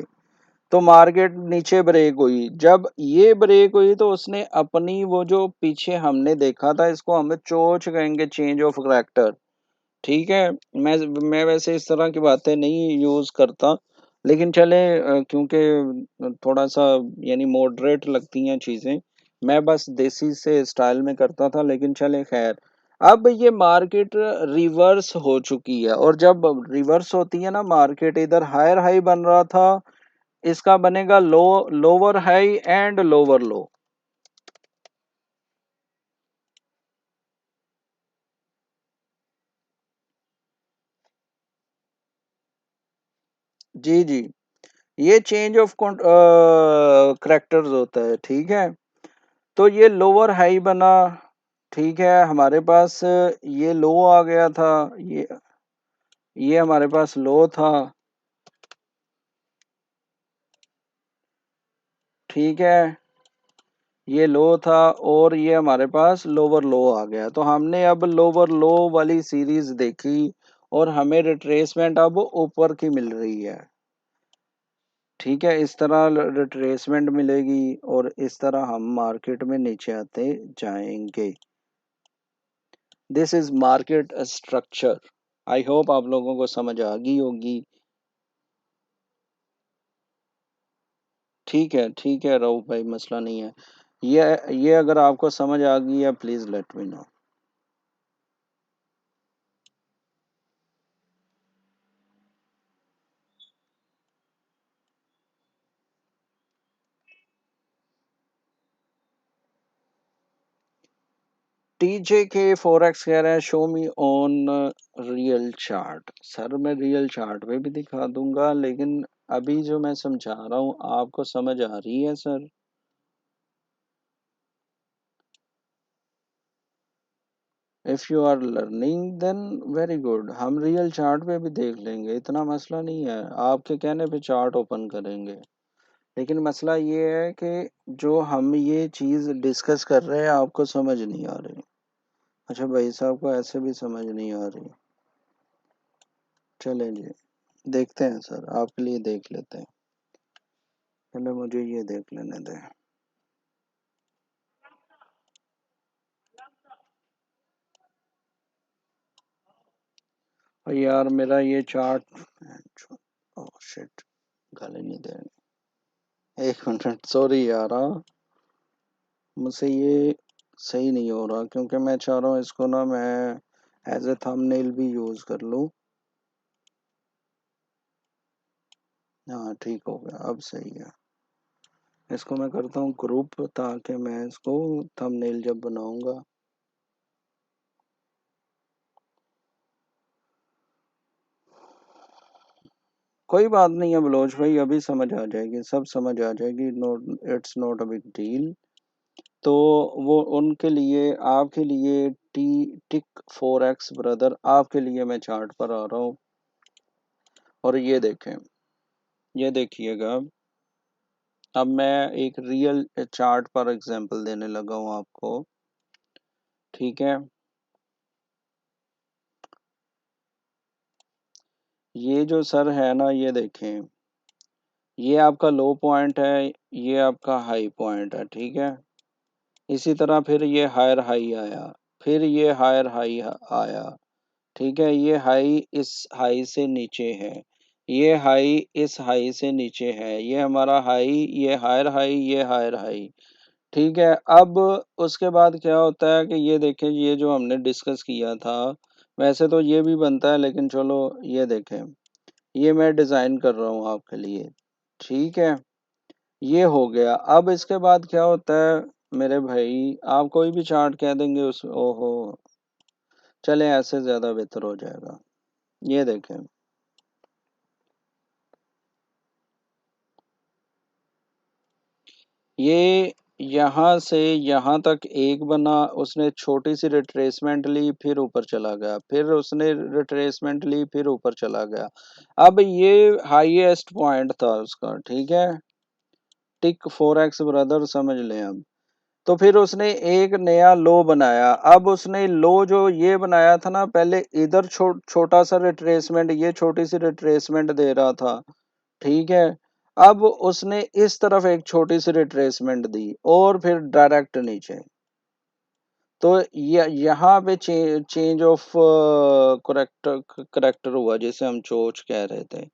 तो मार्केट नीचे ब्रेक हुई। जब ये ब्रेक हुई तो उसने अपनी वो जो पीछे हमने देखा था, इसको हम चोच कहेंगे, चेंज ऑफ करैक्टर। ठीक है। मैं वैसे इस तरह की बातें नहीं यूज करता, लेकिन चले क्योंकि थोड़ा सा यानी मॉडरेट लगती हैं चीजें, मैं बस देसी से स्टाइल में करता था, लेकिन चले खैर। अब ये मार्केट रिवर्स हो चुकी है, और जब रिवर्स होती है ना मार्केट, इधर हायर हाई बन रहा था, इसका बनेगा lower high and lower low. जी जी, ये चेंज ऑफ करेक्टर्स होता है। ठीक है। तो ये लोअर हाई बना। ठीक है, हमारे पास ये लो आ गया था। ये हमारे पास लो था। ठीक है, ये लो था, और ये हमारे पास लोअर लो आ गया। तो हमने अब लोअर लो वाली सीरीज देखी, और हमें रिट्रेसमेंट अब ऊपर की मिल रही है। ठीक है, इस तरह रिट्रेसमेंट मिलेगी, और इस तरह हम मार्केट में नीचे आते जाएंगे। This is market structure. I hope आप लोगों को समझ आ गई होगी। ठीक है रऊफ भाई, मसला नहीं है। ये अगर आपको समझ आ गई है, please let me no. TJ के फोरेक्स कह रहे हैं show me on real chart. Sir मैं रियल चार्ट पे भी दिखा दूंगा, लेकिन अभी जो मैं समझा रहा हूँ आपको समझ आ रही है sir? If you are learning then very good, हम रियल चार्ट पे भी देख लेंगे, इतना मसला नहीं है। आपके कहने पे चार्ट ओपन करेंगे, लेकिन मसला ये है कि जो हम ये चीज़ डिस्कस कर रहे हैं आपको समझ नहीं आ रही। अच्छा भाई साहब को ऐसे भी समझ नहीं आ रही। चलें जी, देखते हैं सर, आपके लिए देख लेते हैं। पहले मुझे ये देख लेने दें। और यार मेरा ये चार्ट, ओह शिट, गाली नहीं दे रही। एक मिनट, सॉरी यार। हाँ, मुझसे ये सही नहीं हो रहा, क्योंकि मैं चाह रहा हूँ इसको ना मैं एज ए थंबनेल भी यूज कर लूँ। हाँ ठीक हो गया, अब सही है। इसको मैं करता हूँ ग्रुप, ताकि मैं इसको थंबनेल जब बनाऊंगा। कोई बात नहीं है बलोच भाई, अभी समझ आ जाएगी, सब समझ आ जाएगी। Note, it's not a big deal. तो वो उनके लिए, आपके लिए टी टिक 4x ब्रदर, आपके लिए मैं चार्ट पर आ रहा हूँ। और ये देखें, ये देखिएगा। अब मैं एक रियल चार्ट पर एग्जांपल देने लगा हूँ आपको। ठीक है, ये जो सर है ना, ये देखें, ये आपका लो पॉइंट है, ये आपका हाई पॉइंट है। ठीक है, इसी तरह फिर ये हायर हाई आया, फिर ये हायर हाई आया। ठीक है, ये हाई इस हाई से नीचे है, ये हाई इस हाई से नीचे है, ये हमारा हाई, ये हायर हाई, ये हायर हाई। ठीक है, अब उसके बाद क्या होता है कि ये देखें, ये जो हमने डिस्कस किया था, वैसे तो ये भी बनता है, लेकिन चलो ये देखें, ये मैं डिज़ाइन कर रहा हूँ आपके लिए। ठीक है, ये हो गया। अब इसके बाद क्या होता है मेरे भाई, आप कोई भी चार्ट कह देंगे उस, ओहो, चले ऐसे ज़्यादा बेहतर हो जाएगा। ये देखें, ये यहाँ से यहाँ तक एक बना, उसने छोटी सी रिट्रेसमेंट ली, फिर ऊपर चला गया, फिर उसने रिट्रेसमेंट ली, फिर ऊपर चला गया। अब ये हाईएस्ट पॉइंट था उसका। ठीक है, टिक 4x ब्रदर समझ लें अब। तो फिर उसने एक नया लो बनाया। अब उसने लो जो ये बनाया था ना, पहले इधर छोटा सा रिट्रेसमेंट, ये छोटी सी रिट्रेसमेंट दे रहा था। ठीक है, अब उसने इस तरफ एक छोटी सी रिट्रेसमेंट दी और फिर डायरेक्ट नीचे। तो यहाँ पे चेंज ऑफ करेक्टर करेक्टर हुआ, जिसे हम चोच कह रहे थे।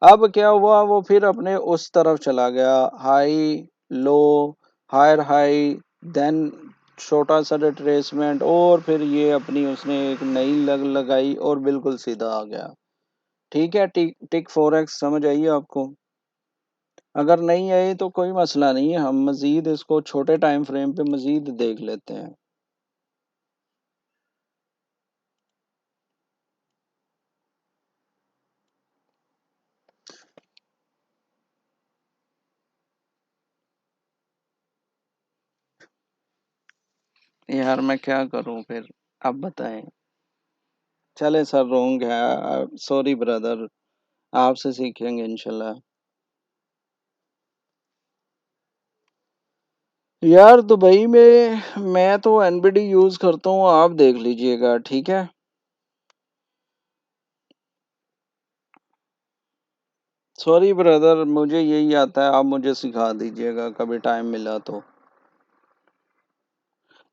अब क्या हुआ, वो फिर अपने उस तरफ चला गया, high low, higher high, then छोटा सा रिट्रेसमेंट, और फिर ये अपनी उसने एक नई लगाई और बिल्कुल सीधा आ गया। ठीक है, टिक टिक 4x समझ आइए आपको? अगर नहीं आई तो कोई मसला नहीं है, हम मजीद इसको छोटे टाइम फ्रेम पे मजीद देख लेते हैं। यार मैं क्या करूं फिर, आप बताएं। चले सर, रोंग है, सॉरी ब्रदर, आपसे सीखेंगे इंशाल्लाह। यार दुबई में मैं तो एनबीडी यूज करता हूँ, आप देख लीजिएगा, ठीक है। सॉरी ब्रदर, मुझे यही आता है, आप मुझे सिखा दीजिएगा कभी टाइम मिला तो।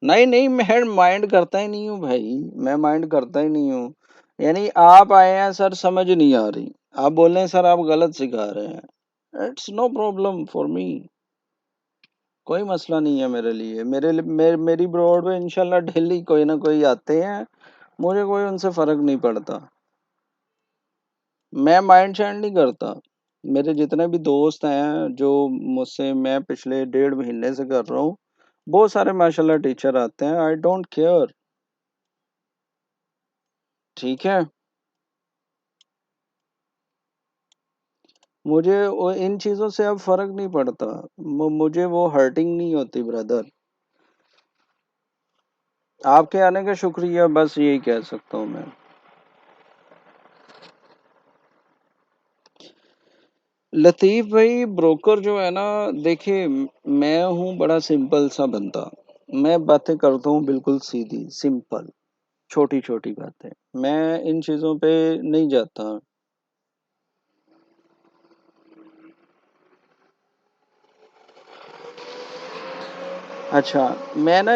नहीं नहीं, मैं माइंड करता ही नहीं हूँ भाई, मैं माइंड करता ही नहीं हूँ। यानी आप आए हैं सर, समझ नहीं आ रही, आप बोल रहे हैं सर आप गलत सिखा रहे हैं, it's no problem for me. कोई मसला नहीं है मेरे लिए, मेरी ब्रॉड में इंशाल्लाह डेली कोई ना कोई आते हैं, मुझे कोई उनसे फर्क नहीं पड़ता। मैं माइंड चेंज नहीं करता। मेरे जितने भी दोस्त हैं जो मुझसे, मैं पिछले 1.5 महीने से कर रहा हूँ, बहुत सारे माशाल्लाह टीचर आते हैं, आई डोंट केयर। ठीक है, मुझे इन चीज़ों से अब फर्क नहीं पड़ता, मुझे वो हर्टिंग नहीं होती ब्रदर। आपके आने का शुक्रिया, बस यही कह सकता हूँ मैं। लतीफ़ भाई, ब्रोकर जो है ना, देखिए मैं हूँ बड़ा सिंपल सा बंदा, मैं बातें करता हूँ बिल्कुल सीधी सिंपल, छोटी छोटी बातें, मैं इन चीज़ों पे नहीं जाता। अच्छा, मैं ना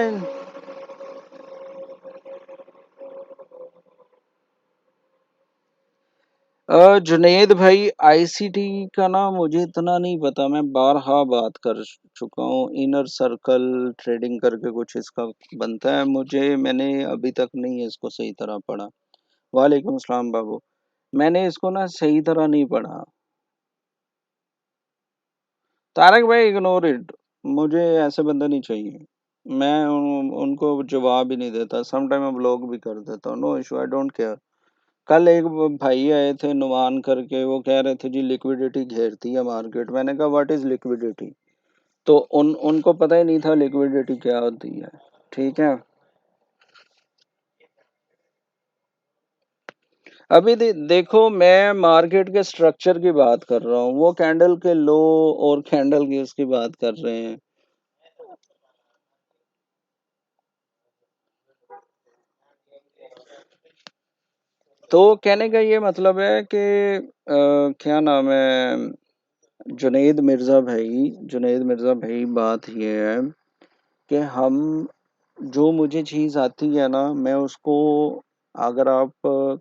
जुनैद भाई, आईसीटी का ना मुझे इतना नहीं पता, मैं बारहा बात कर चुका हूँ, इनर सर्कल ट्रेडिंग करके कुछ इसका बनता है, मैंने अभी तक नहीं इसको सही तरह पढ़ा। वालेकुम सलाम बाबू। मैंने इसको ना सही तरह नहीं पढ़ा। तारक भाई इग्नोर इट, मुझे ऐसे बंदे नहीं चाहिए। मैं उनको जवाब ही नहीं देता, सम टाइम मैं ब्लॉक भी कर देता हूँ, no issue, I don't care. कल एक भाई आए थे नुमान करके, वो कह रहे थे जी लिक्विडिटी घेरती है मार्केट, मैंने कहा व्हाट इज लिक्विडिटी। तो उनको पता ही नहीं था लिक्विडिटी क्या होती है। ठीक है, अभी देखो मैं मार्केट के स्ट्रक्चर की बात कर रहा हूँ, वो कैंडल के लो और कैंडल की उसकी बात कर रहे हैं। तो कहने का ये मतलब है कि क्या नाम है, जुनैद मिर्ज़ा भाई, बात ये है कि हम, जो मुझे चीज़ आती है ना, मैं उसको, अगर आप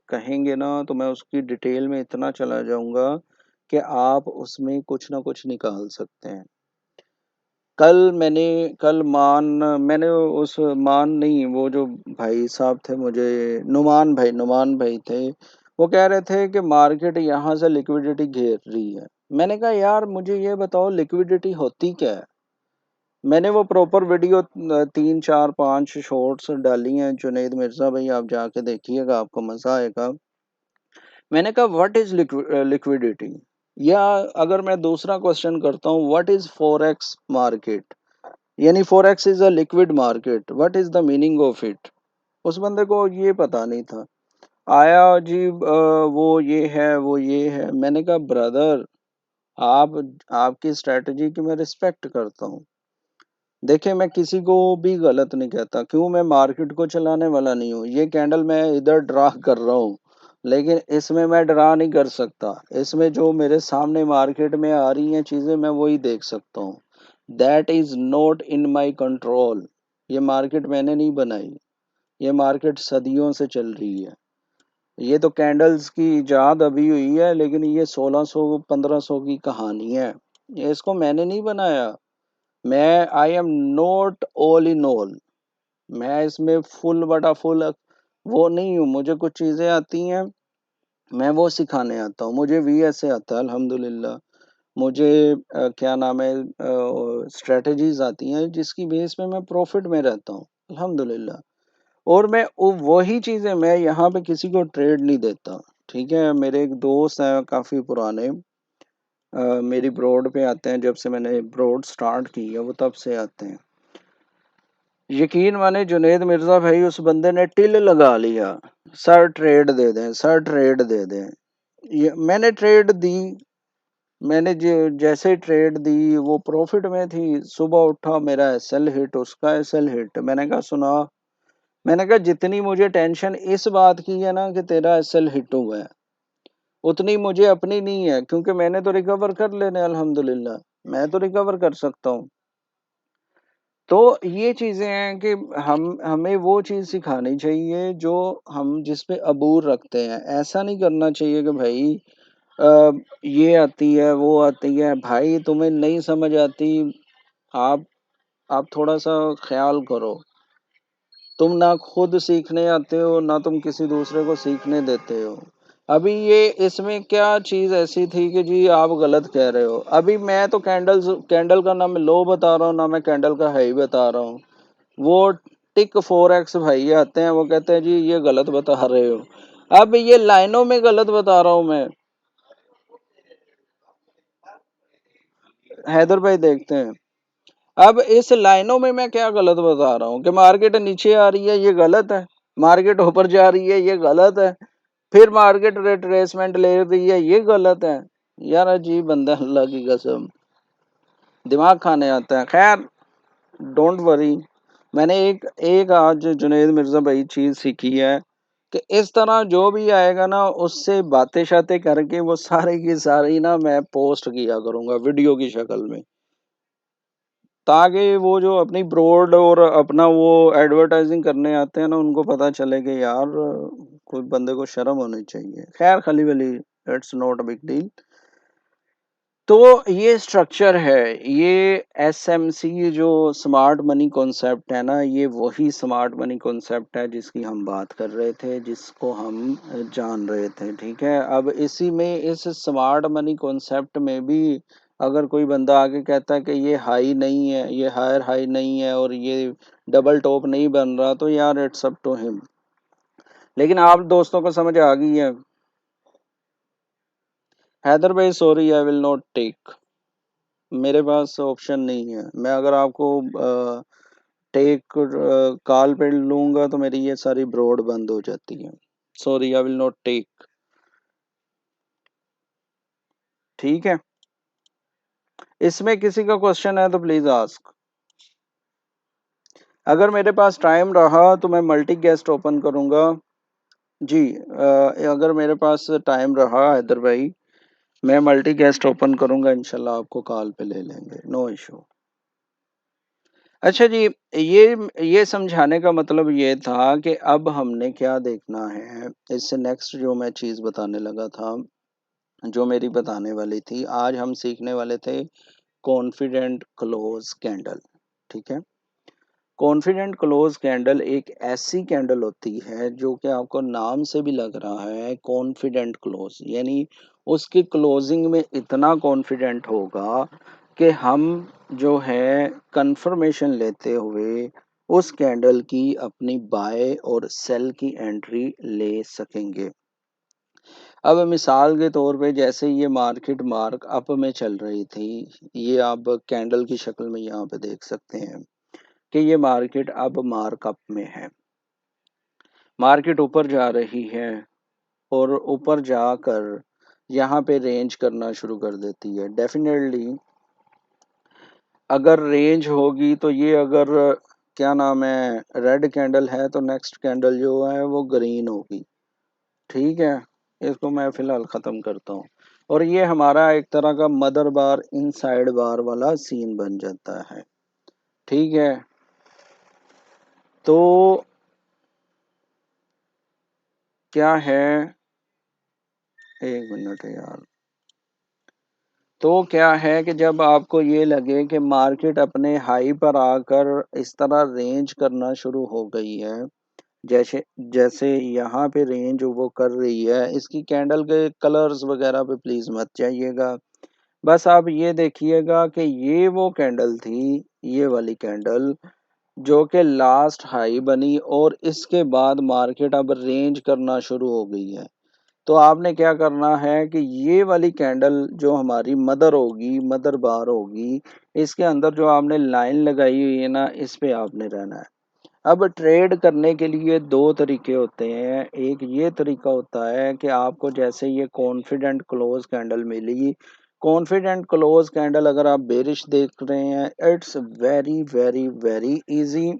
कहेंगे ना तो मैं उसकी डिटेल में इतना चला जाऊंगा कि आप उसमें कुछ ना कुछ निकाल सकते हैं। कल मैंने कल मान मैंने उस मान नहीं, वो जो भाई साहब थे, मुझे नुमान भाई थे, वो कह रहे थे कि मार्केट यहाँ से लिक्विडिटी घेर रही है। मैंने कहा यार मुझे ये बताओ लिक्विडिटी होती क्या है। मैंने वो प्रॉपर वीडियो 3 4 5 शॉर्ट्स डाली हैं, जुनैद मिर्जा भाई आप जाके देखिएगा, आपको मजा आएगा। मैंने कहा व्हाट इज लिक्विडिटी, या अगर मैं दूसरा क्वेश्चन करता हूँ, व्हाट इज फॉरेक्स मार्केट, यानी forex is a liquid market, what is the meaning of it. उस बंदे को ये पता नहीं था, आया जी वो ये है। मैंने कहा ब्रदर, आप आपकी स्ट्रेटजी की मैं रिस्पेक्ट करता हूँ, देखिए मैं किसी को भी गलत नहीं कहता, क्यों, मैं मार्केट को चलाने वाला नहीं हूँ, ये कैंडल मैं इधर ड्रा कर रहा हूँ, लेकिन इसमें मैं डरा नहीं कर सकता। इसमें जो मेरे सामने मार्केट में आ रही हैं चीज़ें, मैं वही देख सकता हूँ। That is not in my control. ये मार्केट मैंने नहीं बनाई, ये मार्केट सदियों से चल रही है। ये तो कैंडल्स की इजाद अभी हुई है, लेकिन ये 1600-1500 की कहानी है। ये इसको मैंने नहीं बनाया। मैं I am not all in all. मैं इसमें फुल बटा फुल वो नहीं हूँ। मुझे कुछ चीज़ें आती हैं, मैं वो सिखाने आता हूँ। मुझे वीएसए आता है अल्हम्दुलिल्लाह। मुझे क्या नाम है, स्ट्रेटजीज आती हैं जिसकी बेस पे मैं प्रॉफिट में रहता हूँ अल्हम्दुलिल्लाह। और मैं वही चीज़ें मैं यहाँ पे किसी को ट्रेड नहीं देता। ठीक है, मेरे एक दोस्त हैं काफ़ी पुराने, मेरी ब्रॉड पे आते हैं। जब से मैंने ब्रॉड स्टार्ट की है वो तब से आते हैं। यकीन माने जुनेद मिर्जा भाई, उस बंदे ने टिल लगा लिया, सर ट्रेड दे दें, सर ट्रेड दे दें। ये मैंने ट्रेड दी। मैंने जो जैसे ट्रेड दी वो प्रॉफिट में थी। सुबह उठा, मेरा एसएल हिट, उसका एसएल हिट। मैंने कहा सुना, मैंने कहा जितनी मुझे टेंशन इस बात की है ना कि तेरा एसएल हिट हुआ है, उतनी मुझे अपनी नहीं है, क्योंकि मैंने तो रिकवर कर लेने अल्हम्दुलिल्लाह। मैं तो रिकवर कर सकता हूँ। तो ये चीजें हैं कि हमें वो चीज सिखानी चाहिए जो हम जिस पे अबूर रखते हैं। ऐसा नहीं करना चाहिए कि भाई अ, ये आती है वो आती है। भाई तुम्हें नहीं समझ आती, आप आप थोड़ा सा ख्याल करो। तुम ना खुद सीखने आते हो, ना तुम किसी दूसरे को सीखने देते हो। अभी ये इसमें क्या चीज ऐसी थी कि जी आप गलत कह रहे हो। अभी मैं तो कैंडल का ना मैं लो बता रहा हूँ, ना मैं कैंडल का हाई बता रहा हूँ। वो टिक 4x भाई आते हैं, वो कहते हैं जी ये गलत बता रहे हो। अब ये लाइनों में गलत बता रहा हूँ मैं। हैदर भाई देखते हैं। अब इस लाइनों में मैं क्या गलत बता रहा हूँ कि मार्केट नीचे आ रही है, ये गलत है। मार्केट ऊपर जा रही है, ये गलत है। फिर मार्केट रिट्रेसमेंट ले रही है, ये गलत है। यार अजीब बंदा, अल्लाह की कसम दिमाग खाने आता है। खैर, डोंट वरी। मैंने एक एक आज जुनेद मिर्जा भाई चीज सीखी है कि इस तरह जो भी आएगा ना, उससे बातें शातें करके वो सारी की सारी ना मैं पोस्ट किया करूंगा वीडियो की शक्ल में, ताकि वो जो अपनी ब्रॉड और अपना वो एडवर्टाइजिंग करने आते हैं ना, उनको पता चले कि यार कोई बंदे को शर्म होनी चाहिए। खैर खली वली, it's not a big deal. तो ये स्ट्रक्चर है। ये एसएमसी जो स्मार्ट मनी कॉन्सेप्ट है ना, ये वही स्मार्ट मनी कॉन्सेप्ट है जिसकी हम बात कर रहे थे, जिसको हम जान रहे थे। ठीक है, अब इसी में इस स्मार्ट मनी कॉन्सेप्ट में भी अगर कोई बंदा आके कहता है कि ये हाई नहीं है, ये हायर हाई नहीं है, और ये डबल टॉप नहीं बन रहा, तो यार इट्स अप टू हिम। लेकिन आप दोस्तों को समझ आ गई है। हैदर भाई sorry, I will not take. मेरे पास ऑप्शन नहीं है। मैं अगर आपको टेक कॉल पे लूंगा तो मेरी ये सारी ब्रॉड बंद हो जाती है। Sorry, I will not take. ठीक है, इसमें किसी का क्वेश्चन है तो प्लीज आस्क। अगर मेरे पास टाइम रहा तो मैं मल्टी गेस्ट ओपन करूंगा। जी, अगर मेरे पास टाइम रहा हैदर भाई, मैं मल्टी गेस्ट ओपन करूंगा, इंशाल्लाह आपको कॉल पे ले लेंगे, नो इशू। अच्छा जी, ये समझाने का मतलब ये था कि अब हमने क्या देखना है। इससे नेक्स्ट जो मैं चीज़ बताने लगा था, जो मेरी बताने वाली थी, आज हम सीखने वाले थे कॉन्फिडेंट क्लोज कैंडल। ठीक है, कॉन्फिडेंट क्लोज कैंडल एक ऐसी कैंडल होती है जो कि आपको नाम से भी लग रहा है कॉन्फिडेंट क्लोज, यानी उसकी क्लोजिंग में इतना कॉन्फिडेंट होगा कि हम जो है कंफर्मेशन लेते हुए उस कैंडल की अपनी बाय और सेल की एंट्री ले सकेंगे। अब मिसाल के तौर पे जैसे ये मार्केट मार्क अप में चल रही थी, ये आप कैंडल की शक्ल में यहाँ पे देख सकते हैं कि ये मार्केट अब मार्कअप में है। मार्केट ऊपर जा रही है और ऊपर जाकर यहाँ पे रेंज करना शुरू कर देती है। डेफिनेटली अगर रेंज होगी तो ये अगर क्या नाम है रेड कैंडल है, तो नेक्स्ट कैंडल जो है वो ग्रीन होगी। ठीक है, इसको मैं फिलहाल ख़त्म करता हूँ। और ये हमारा एक तरह का मदर बार इनसाइड बार वाला सीन बन जाता है। ठीक है, तो क्या है, एक मिनट यार। तो क्या है कि जब आपको ये लगे कि मार्केट अपने हाई पर आकर इस तरह रेंज करना शुरू हो गई है, जैसे जैसे यहाँ पे रेंज वो कर रही है, इसकी कैंडल के कलर्स वगैरह पे प्लीज मत जाइएगा। बस आप ये देखिएगा कि ये वो कैंडल थी, ये वाली कैंडल जो कि लास्ट हाई बनी और इसके बाद मार्केट अब रेंज करना शुरू हो गई है। तो आपने क्या करना है कि ये वाली कैंडल जो हमारी मदर होगी, मदर बार होगी, इसके अंदर जो आपने लाइन लगाई हुई है ना, इस पे आपने रहना है। अब ट्रेड करने के लिए दो तरीके होते हैं। एक ये तरीका होता है कि आपको जैसे ये कॉन्फिडेंट क्लोज कैंडल मिली, कॉन्फिडेंट क्लोज कैंडल अगर आप बेरिश देख रहे हैं, it's very very very easy.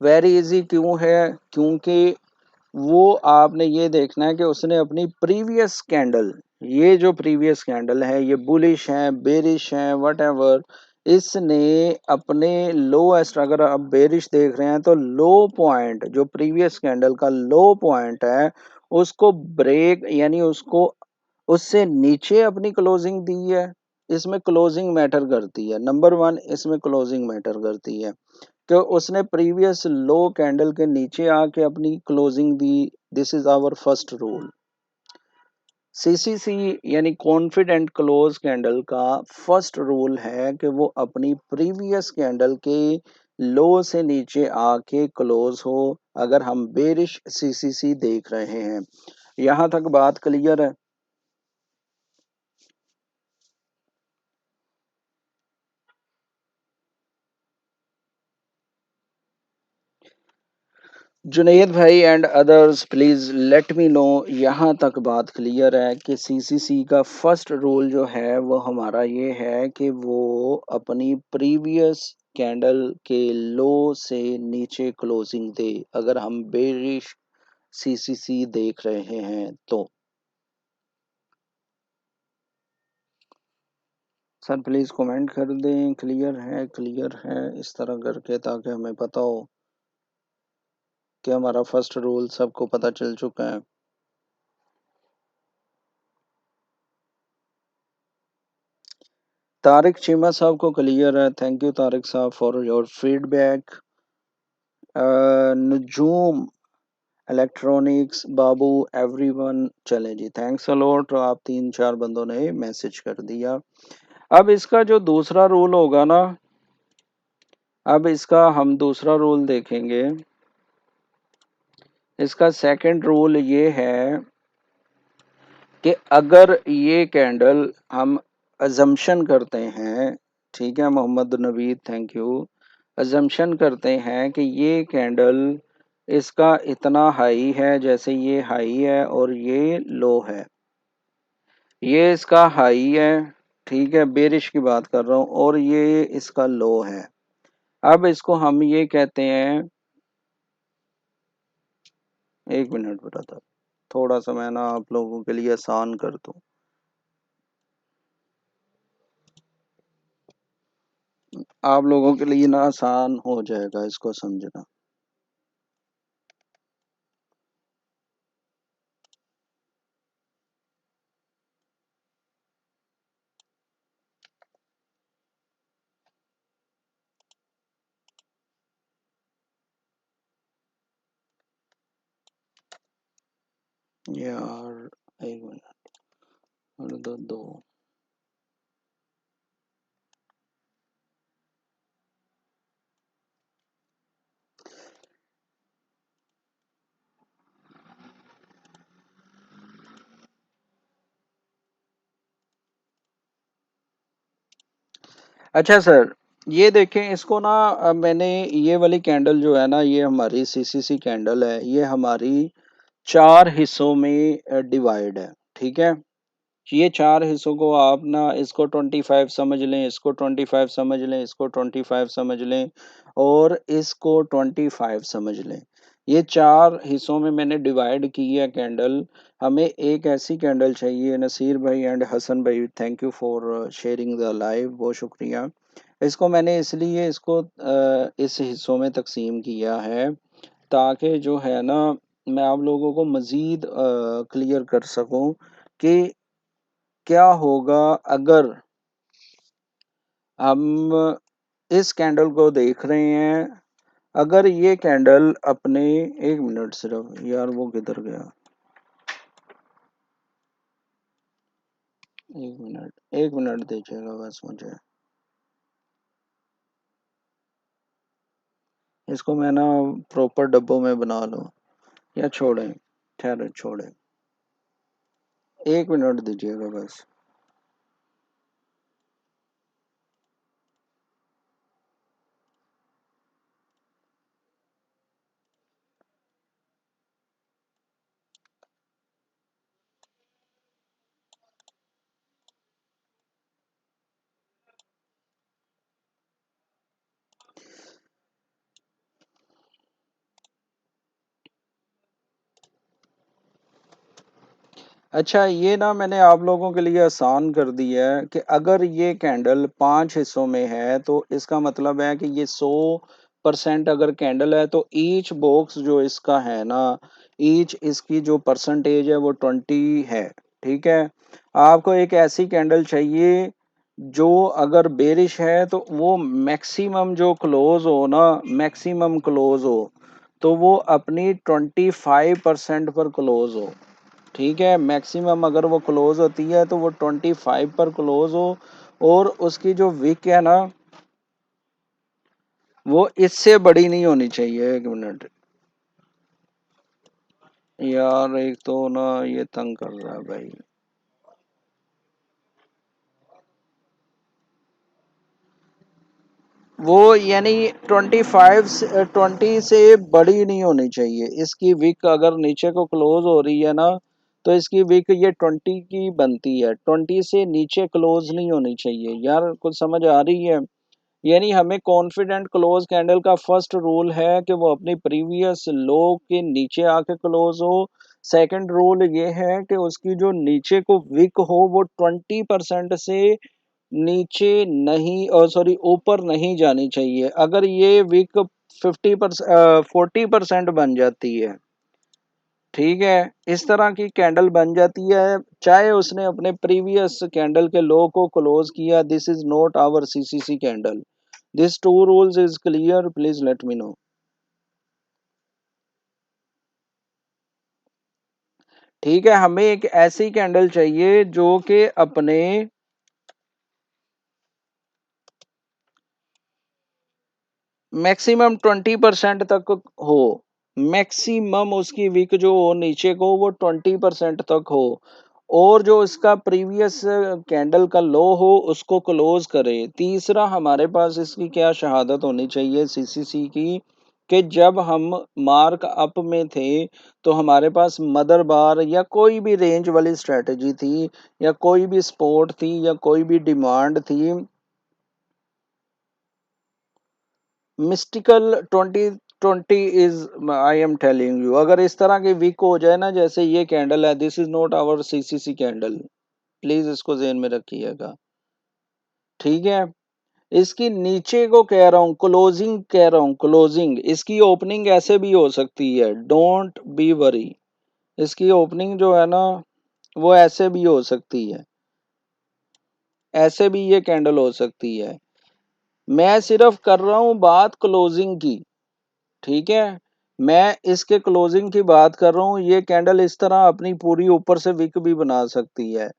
Very easy क्यों है? क्योंकि वो आपने ये देखना है कि उसने अपनी प्रीवियस कैंडल, ये जो प्रीवियस कैंडल है, ये बुलिश है, बेरिश है, वट, इसने अपने लोएस्ट, अगर आप बेरिश देख रहे हैं तो लो पॉइंट जो प्रीवियस कैंडल का लो पॉइंट है उसको ब्रेक, यानी उसको उससे नीचे अपनी क्लोजिंग दी है। इसमें क्लोजिंग मैटर करती है, नंबर वन इसमें क्लोजिंग मैटर करती है। तो उसने प्रीवियस लो कैंडल के नीचे आके अपनी क्लोजिंग दी। This is our first rule. CCC यानी कॉन्फिडेंट क्लोज कैंडल का फर्स्ट रूल है कि वो अपनी प्रीवियस कैंडल के लो से नीचे आके क्लोज हो, अगर हम बेरिश सीसीसी देख रहे हैं। यहां तक बात क्लियर है? जुनैद भाई and others please let me no, यहाँ तक बात क्लियर है कि सीसीसी का फर्स्ट रूल जो है वो हमारा ये है कि वो अपनी प्रीवियस कैंडल के लो से नीचे क्लोजिंग दे, अगर हम बेरिश सीसीसी देख रहे हैं तो। सर प्लीज कमेंट कर दें क्लियर है इस तरह करके, ताकि हमें पता हो कि हमारा फर्स्ट रूल सबको पता चल चुका है। तारिक चीमा साहब को क्लियर है, थैंक यू तारिक साहब for your feedback. Najoom electronics बाबू एवरीवन, चलें जी, थैंक्स अ लॉट, आप तीन चार बंदों ने मैसेज कर दिया। अब इसका जो दूसरा रूल होगा ना, अब इसका हम दूसरा रूल देखेंगे। इसका सेकंड रूल ये है कि अगर ये कैंडल हम अजम्पशन करते हैं, ठीक है Mohammad Naveed, thank you, assumption करते हैं कि ये कैंडल इसका इतना हाई है, जैसे ये हाई है और ये लो है, ये इसका हाई है, ठीक है, बेरिश की बात कर रहा हूँ, और ये इसका लो है। अब इसको हम ये कहते हैं, एक मिनट बेटा था, थोड़ा सा मैं ना आप लोगों के लिए आसान कर दूं। आप लोगों के लिए ना आसान हो जाएगा इसको समझना। यार एक मिनट, और दो। अच्छा सर, ये देखें इसको ना, मैंने ये वाली कैंडल जो है ना, ये हमारी सीसीसी कैंडल है, ये हमारी चार हिस्सों में डिवाइड है, ठीक है। ये चार हिस्सों को आप ना, इसको 25 समझ लें, इसको 25 समझ लें, इसको 25 समझ लें, और इसको 25 समझ लें। ये 4 हिस्सों में मैंने डिवाइड की है कैंडल। हमें एक ऐसी कैंडल चाहिए। नसीर भाई एंड हसन भाई, thank you for sharing the live, बहुत शुक्रिया। इसको मैंने इसलिए इसको इस हिस्सों में तकसीम किया है ताकि जो है ना मैं आप लोगों को मज़ीद क्लियर कर सकूं कि क्या होगा अगर हम इस कैंडल को देख रहे हैं। अगर ये कैंडल अपने, एक मिनट सिर्फ यार, वो किधर गया, एक मिनट दीजिएगा बस मुझे। इसको मैं ना प्रॉपर डब्बों में बना लूँ या छोड़ें, ठहरे छोड़ें, एक मिनट दीजिएगा बस। अच्छा, ये ना मैंने आप लोगों के लिए आसान कर दिया है कि अगर ये कैंडल 5 हिस्सों में है तो इसका मतलब है कि ये 100% अगर कैंडल है तो ईच बॉक्स जो इसका है ना, ईच इसकी जो परसेंटेज है वो 20 है। ठीक है। आपको एक ऐसी कैंडल चाहिए जो अगर बेरिश है तो वो मैक्सिमम जो क्लोज हो ना, मैक्सिमम क्लोज हो तो वो अपनी 25% पर क्लोज हो। ठीक है। मैक्सिमम अगर वो क्लोज होती है तो वो 25 पर क्लोज हो, और उसकी जो विक है ना वो इससे बड़ी नहीं होनी चाहिए। एक मिनट यार, एक तो ना ये तंग कर रहा है भाई। वो यानी 20 से बड़ी नहीं होनी चाहिए इसकी विक। अगर नीचे को क्लोज हो रही है ना तो इसकी विक ये 20 की बनती है, 20 से नीचे क्लोज नहीं होनी चाहिए। यार कुछ समझ आ रही है? यानी हमें कॉन्फिडेंट क्लोज कैंडल का फर्स्ट रूल है कि वो अपनी प्रीवियस लो के नीचे आके क्लोज हो। सेकंड रूल ये है कि उसकी जो नीचे को विक हो वो 20% से नीचे नहीं, और सॉरी ऊपर नहीं जानी चाहिए। अगर ये विक 40% बन जाती है, ठीक है, इस तरह की कैंडल बन जाती है, चाहे उसने अपने प्रीवियस कैंडल के लो को क्लोज किया, this is not our CCC candle. This two rules is clear, please let me know. ठीक है। हमें एक ऐसी कैंडल चाहिए जो कि अपने मैक्सिमम 20% तक हो। मैक्सिमम उसकी विक जो हो नीचे को वो 20% तक हो, और जो इसका प्रीवियस कैंडल का लो हो उसको क्लोज करे। तीसरा, हमारे पास इसकी क्या शहादत होनी चाहिए सीसीसी की, कि जब हम मार्क अप में थे तो हमारे पास मदर बार या कोई भी रेंज वाली स्ट्रेटजी थी, या कोई भी सपोर्ट थी, या कोई भी डिमांड थी, mystical 2020 is, I am telling you, अगर इस तरह की वीक हो जाए ना जैसे ये कैंडल है, this is not our CCC candle, please इसको ध्यान में रखिएगा। ठीक है। इसकी नीचे को कह रहा हूं, क्लोजिंग कह रहा हूं, क्लोजिंग इसकी ओपनिंग ऐसे भी हो सकती है, डोंट बी वरी। इसकी ओपनिंग जो है ना वो ऐसे भी हो सकती है, ऐसे भी ये कैंडल हो सकती है। मैं सिर्फ कर रहा हूं बात क्लोजिंग की। ठीक है। मैं इसके क्लोजिंग की बात कर रहा हूँ। ये कैंडल इस तरह अपनी पूरी ऊपर से विक भी बना सकती है,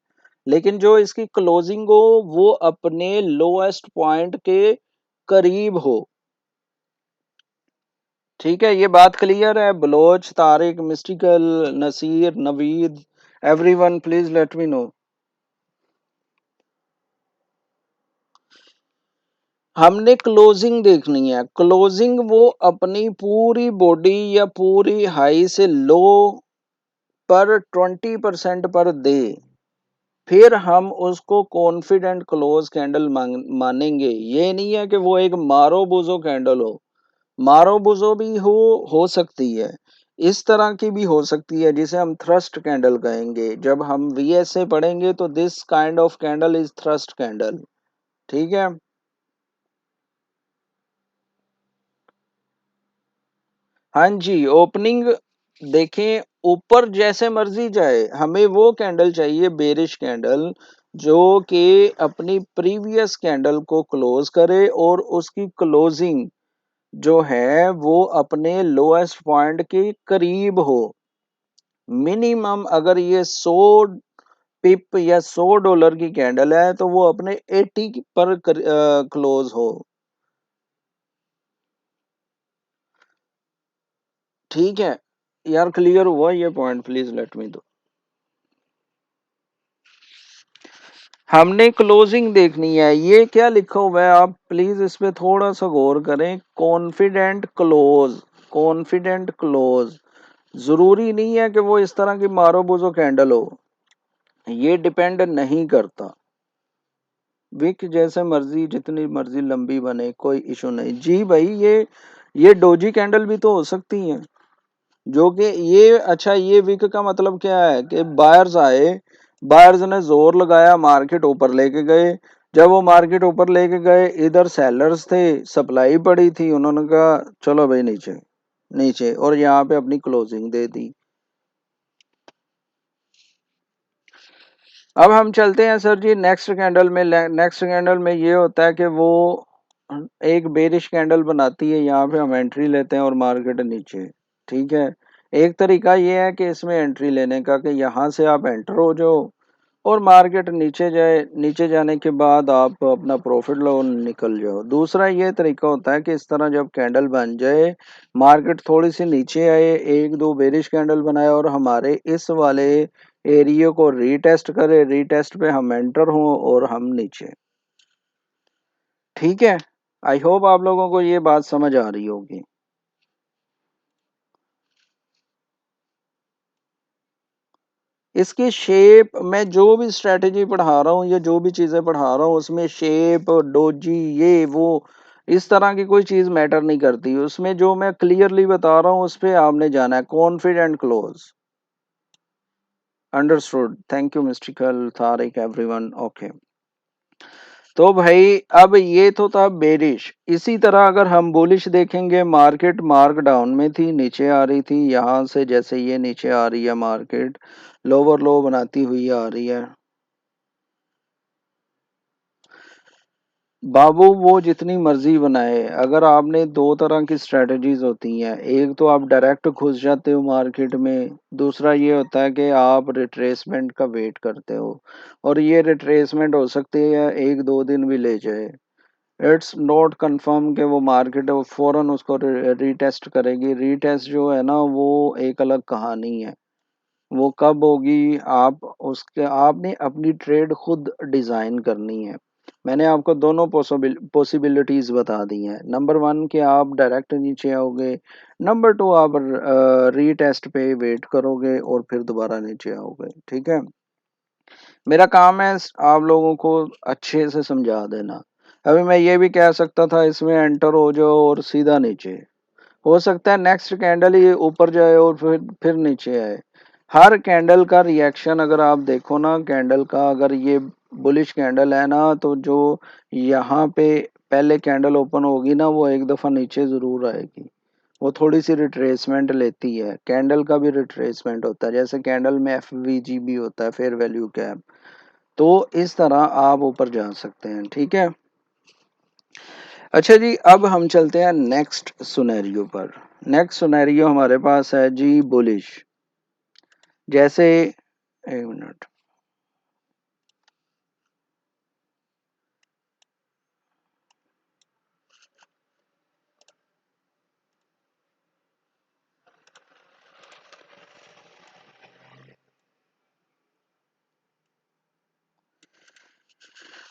लेकिन जो इसकी क्लोजिंग हो वो अपने लोएस्ट पॉइंट के करीब हो। ठीक है। ये बात क्लियर है? Baloch, Tariq, mystical, Naseer, Naveed, everyone please let me know. हमने क्लोजिंग देखनी है। क्लोजिंग वो अपनी पूरी बॉडी या पूरी हाई से लो पर 20% पर दे, फिर हम उसको कॉन्फिडेंट क्लोज कैंडल मानेंगे। ये नहीं है कि वो एक मारो बोझो कैंडल हो। मारोबुजो भी हो सकती है, इस तरह की भी हो सकती है जिसे हम थ्रस्ट कैंडल कहेंगे। जब हम वीएसए पढ़ेंगे तो this kind of candle is thrust candle. ठीक है। हाँ जी, ओपनिंग देखें, ऊपर जैसे मर्जी जाए, हमें वो कैंडल चाहिए बेरिश कैंडल जो कि अपनी प्रीवियस कैंडल को क्लोज करे और उसकी क्लोजिंग जो है वो अपने लोएस्ट पॉइंट के करीब हो। मिनिमम अगर ये 100 पिप या $100 की कैंडल है तो वो अपने 80 पर क्लोज हो। ठीक है यार, क्लियर हुआ ये पॉइंट? प्लीज लेट मी दो। हमने क्लोजिंग देखनी है, ये क्या लिखा हुआ है, आप प्लीज इस पे थोड़ा सा गौर करें। कॉन्फिडेंट क्लोज, कॉन्फिडेंट क्लोज, जरूरी नहीं है कि वो इस तरह की मारो बुजो कैंडल हो, ये डिपेंड नहीं करता। विक जैसे मर्जी जितनी मर्जी लंबी बने, कोई इशू नहीं जी भाई। ये डोजी कैंडल भी तो हो सकती है जो कि ये, अच्छा ये विक का मतलब क्या है कि बायर्स आए, बायर्स ने जोर लगाया, मार्केट ऊपर लेके गए। जब वो मार्केट ऊपर लेके गए, इधर सेलर्स थे, सप्लाई पड़ी थी, उन्होंने कहा चलो भाई नीचे, नीचे, और यहाँ पे अपनी क्लोजिंग दे दी। अब हम चलते हैं सर जी नेक्स्ट कैंडल में। नेक्स्ट कैंडल में ये होता है कि वो एक बेरिश कैंडल बनाती है, यहाँ पे हम एंट्री लेते हैं और मार्केट नीचे। ठीक है। एक तरीका ये है कि इसमें एंट्री लेने का कि यहाँ से आप एंटर हो जाओ और मार्केट नीचे जाए, नीचे जाने के बाद आप अपना प्रॉफिट लो निकल जाओ। दूसरा ये तरीका होता है कि इस तरह जब कैंडल बन जाए, मार्केट थोड़ी सी नीचे आए, एक दो बेरिश कैंडल बनाए और हमारे इस वाले एरिया को रीटेस्ट करे, रीटेस्ट पे हम एंटर हों और हम नीचे। ठीक है। आई होप आप लोगों को ये बात समझ आ रही होगी। इसकी शेप, मैं जो भी स्ट्रेटेजी पढ़ा रहा हूँ या जो भी चीजें पढ़ा रहा हूँ उसमें शेप, डोजी, ये वो इस तरह की कोई चीज मैटर नहीं करती। उसमें जो मैं क्लियरली बता रहा हूँ उस पे आपने जाना है, confident close. Understood, thank you mister Tariq everyone. Okay. तो भाई अब ये तो था बेरिश। इसी तरह अगर हम बुलिश देखेंगे, मार्केट मार्क डाउन में थी, नीचे आ रही थी, यहां से जैसे ये नीचे आ रही है मार्केट, लोअर लो बनाती हुई आ रही है। बाबू वो जितनी मर्जी बनाए, अगर आपने दो तरह की स्ट्रेटजीज होती हैं, एक तो आप डायरेक्ट घुस जाते हो मार्केट में, दूसरा ये होता है कि आप रिट्रेसमेंट का वेट करते हो, और ये रिट्रेसमेंट हो सकती है एक दो दिन भी ले जाए। इट्स नॉट कंफर्म कि वो मार्केट वो फौरन उसको रीटेस्ट करेगी। रीटेस्ट जो है ना वो एक अलग कहानी है, वो कब होगी, आप उसके आपने अपनी ट्रेड खुद डिजाइन करनी है। मैंने आपको दोनों पॉसिबिलिटीज बता दी हैं। नंबर वन कि आप डायरेक्ट नीचे आओगे, नंबर टू आप रीटेस्ट पे वेट करोगे और फिर दोबारा नीचे आओगे। ठीक है। मेरा काम है आप लोगों को अच्छे से समझा देना। अभी मैं ये भी कह सकता था इसमें एंटर हो जाओ और सीधा नीचे, हो सकता है नेक्स्ट कैंडल ही ऊपर जाए और फिर नीचे आए। हर कैंडल का रिएक्शन अगर आप देखो ना, कैंडल का अगर ये बुलिश कैंडल है ना, तो जो यहाँ पे पहले कैंडल ओपन होगी ना, वो एक दफा नीचे जरूर आएगी। वो थोड़ी सी रिट्रेसमेंट लेती है, कैंडल का भी रिट्रेसमेंट होता है, जैसे कैंडल में एफवीजी भी होता है, फेयर वैल्यू कैप। तो इस तरह आप ऊपर जा सकते हैं। ठीक है। अच्छा जी, अब हम चलते हैं नेक्स्ट सुनेरियो पर। नेक्स्ट सुनेरियो हमारे पास है जी बुलिश। जैसे, एक मिनट,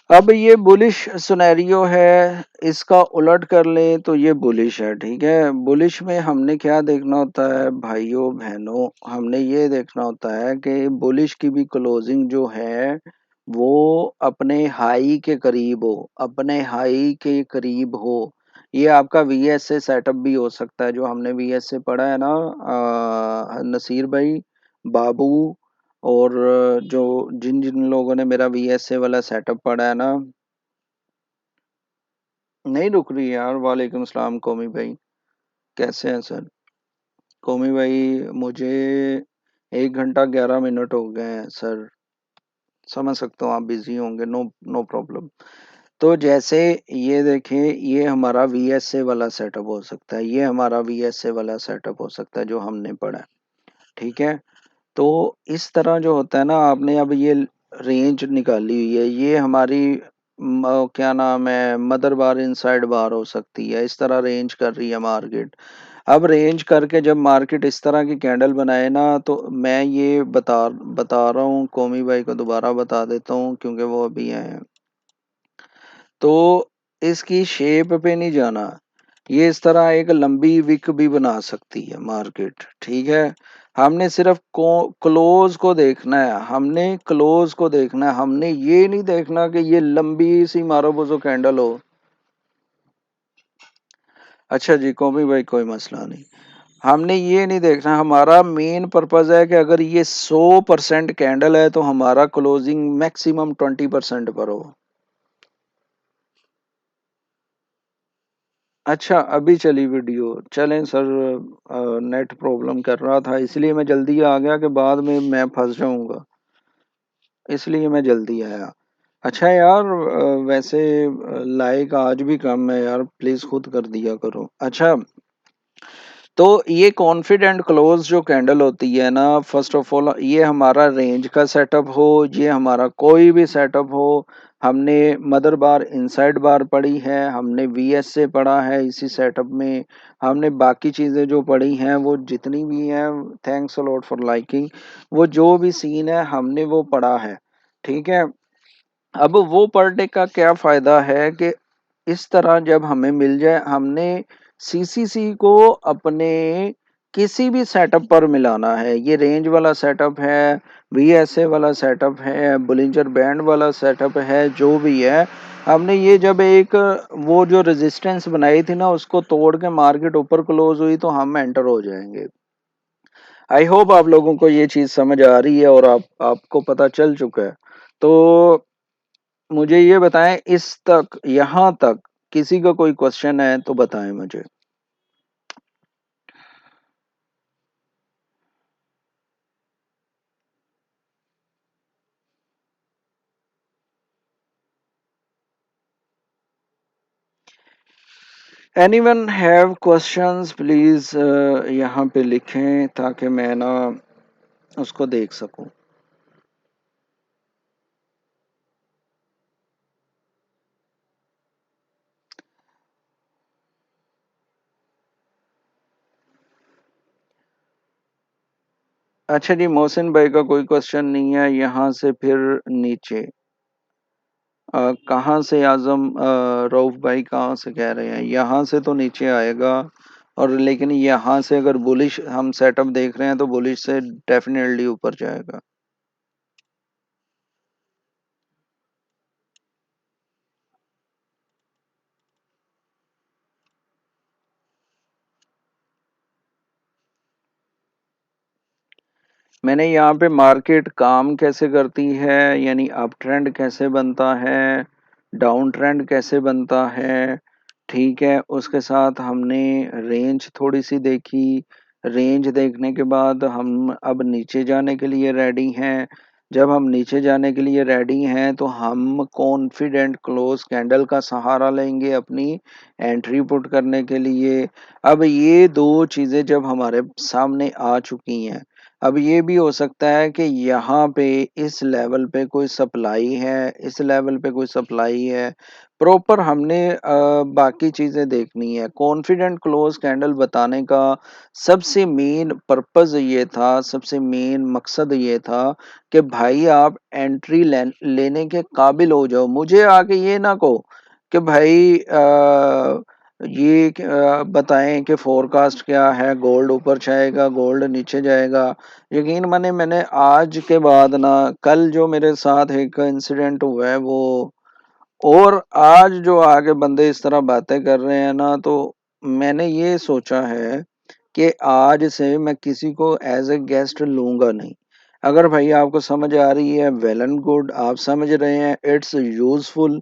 अब ये बुलिश सुनेरियो है, इसका उलट कर लें तो ये बुलिश है। ठीक है। बुलिश में हमने क्या देखना होता है भाइयों बहनों, हमने ये देखना होता है कि बुलिश की भी क्लोजिंग जो है वो अपने हाई के करीब हो, अपने हाई के करीब हो। ये आपका वीएसए सेटअप भी हो सकता है, जो हमने वीएसए पढ़ा है ना नसीर भाई, बाबू, और जो जिन जिन लोगों ने मेरा वीएसए वाला सेटअप पढ़ा है ना। नहीं रुक रही यार। वालेकुम सलाम कोमी भाई, कैसे हैं सर? कोमी भाई, मुझे 1 घंटा 11 मिनट हो गए हैं सर। समझ सकता हूँ आप बिजी होंगे, नो नो प्रॉब्लम। तो जैसे ये देखें, ये हमारा वीएसए वाला सेटअप हो सकता है, ये हमारा वीएसए वाला सेटअप हो सकता है जो हमने पढ़ा है। ठीक है। तो इस तरह जो होता है ना, आपने अब ये रेंज निकाली हुई है, ये हमारी क्या नाम है, मदर बार इनसाइड बार हो सकती है। इस तरह रेंज कर रही है मार्केट। अब रेंज करके जब मार्केट इस तरह की कैंडल बनाए ना, तो मैं ये बता बता रहा हूँ, कौमी भाई को दोबारा बता देता हूँ क्योंकि वो अभी आए हैं। तो इसकी शेप पे नहीं जाना, ये इस तरह एक लंबी विक भी बना सकती है मार्केट। ठीक है। हमने सिर्फ क्लोज को देखना है, हमने क्लोज को देखना है, हमने ये नहीं देखना कि ये लंबी सी मारो बोझो कैंडल हो। अच्छा जी कौमी भाई, कोई मसला नहीं। हमने ये नहीं देखना, हमारा मेन पर्पज है कि अगर ये 100% कैंडल है तो हमारा क्लोजिंग मैक्सिमम 20% पर हो। अच्छा अभी चली वीडियो, चलें सर। नेट प्रॉब्लम कर रहा था इसलिए मैं जल्दी आ गया कि बाद में मैं फंस जाऊंगा, इसलिए मैं जल्दी आया। अच्छा यार, वैसे लाइक आज भी कम है यार, प्लीज खुद कर दिया करो। अच्छा, तो ये कॉन्फिडेंट क्लोज जो कैंडल होती है ना, फर्स्ट ऑफ ऑल ये हमारा रेंज का सेटअप हो, ये हमारा कोई भी सेटअप हो, हमने मदर बार इनसाइड बार पढ़ी है, हमने वीएसए पढ़ा है इसी सेटअप में, हमने बाकी चीज़ें जो पढ़ी हैं वो जितनी भी हैं, thanks a lot for liking, वो जो भी सीन है हमने वो पढ़ा है। ठीक है। अब वो पढ़ने का क्या फायदा है कि इस तरह जब हमें मिल जाए, हमने सीसीसी को अपने किसी भी सेटअप पर मिलाना है। ये रेंज वाला सेटअप है, वीएसए वाला सेटअप है, बुलिंजर बैंड वाला सेटअप है, जो भी है, हमने ये जब एक वो जो रेजिस्टेंस बनाई थी ना, उसको तोड़ के मार्केट ऊपर क्लोज हुई तो हम एंटर हो जाएंगे। आई होप आप लोगों को ये चीज समझ आ रही है और आपको पता चल चुका है। तो मुझे ये बताएं, इस तक यहाँ तक किसी का कोई क्वेश्चन है तो बताएं मुझे। एनीवन हैव क्वेश्चंस प्लीज यहाँ पे लिखें ताकि मैं ना उसको देख सकूं। अच्छा जी, मोहसिन भाई का कोई क्वेश्चन नहीं है। यहाँ से फिर नीचे कहाँ से आजम रऊफ भाई कहाँ से कह रहे हैं, यहाँ से तो नीचे आएगा। और लेकिन यहाँ से अगर बुलिश हम सेटअप देख रहे हैं तो बुलिश से डेफिनेटली ऊपर जाएगा। मैंने यहाँ पे मार्केट काम कैसे करती है, यानी अप ट्रेंड कैसे बनता है, डाउन ट्रेंड कैसे बनता है। ठीक है, उसके साथ हमने रेंज थोड़ी सी देखी। रेंज देखने के बाद हम अब नीचे जाने के लिए रेडी हैं। जब हम नीचे जाने के लिए रेडी हैं तो हम कॉन्फिडेंट क्लोज कैंडल का सहारा लेंगे अपनी एंट्री पुट करने के लिए। अब ये दो चीज़ें जब हमारे सामने आ चुकी हैं, अब ये भी हो सकता है कि यहाँ पे इस लेवल पे कोई सप्लाई है, इस लेवल पे कोई सप्लाई है। प्रॉपर हमने बाकी चीज़ें देखनी है। कॉन्फिडेंट क्लोज कैंडल बताने का सबसे मेन पर्पस ये था, सबसे मेन मकसद ये था कि भाई आप एंट्री लेने के काबिल हो जाओ। मुझे आके ये ना कहो कि भाई बताएं कि फोरकास्ट क्या है, गोल्ड ऊपर जाएगा, गोल्ड नीचे जाएगा। यकीन माने, मैंने आज के बाद ना, कल जो मेरे साथ एक इंसिडेंट हुआ है, वो और आज जो आगे बंदे इस तरह बातें कर रहे हैं ना, तो मैंने ये सोचा है कि आज से मैं किसी को एज ए गेस्ट लूंगा नहीं। अगर भाई आपको समझ आ रही है, वेल एंड गुड, आप समझ रहे हैं, it's useful,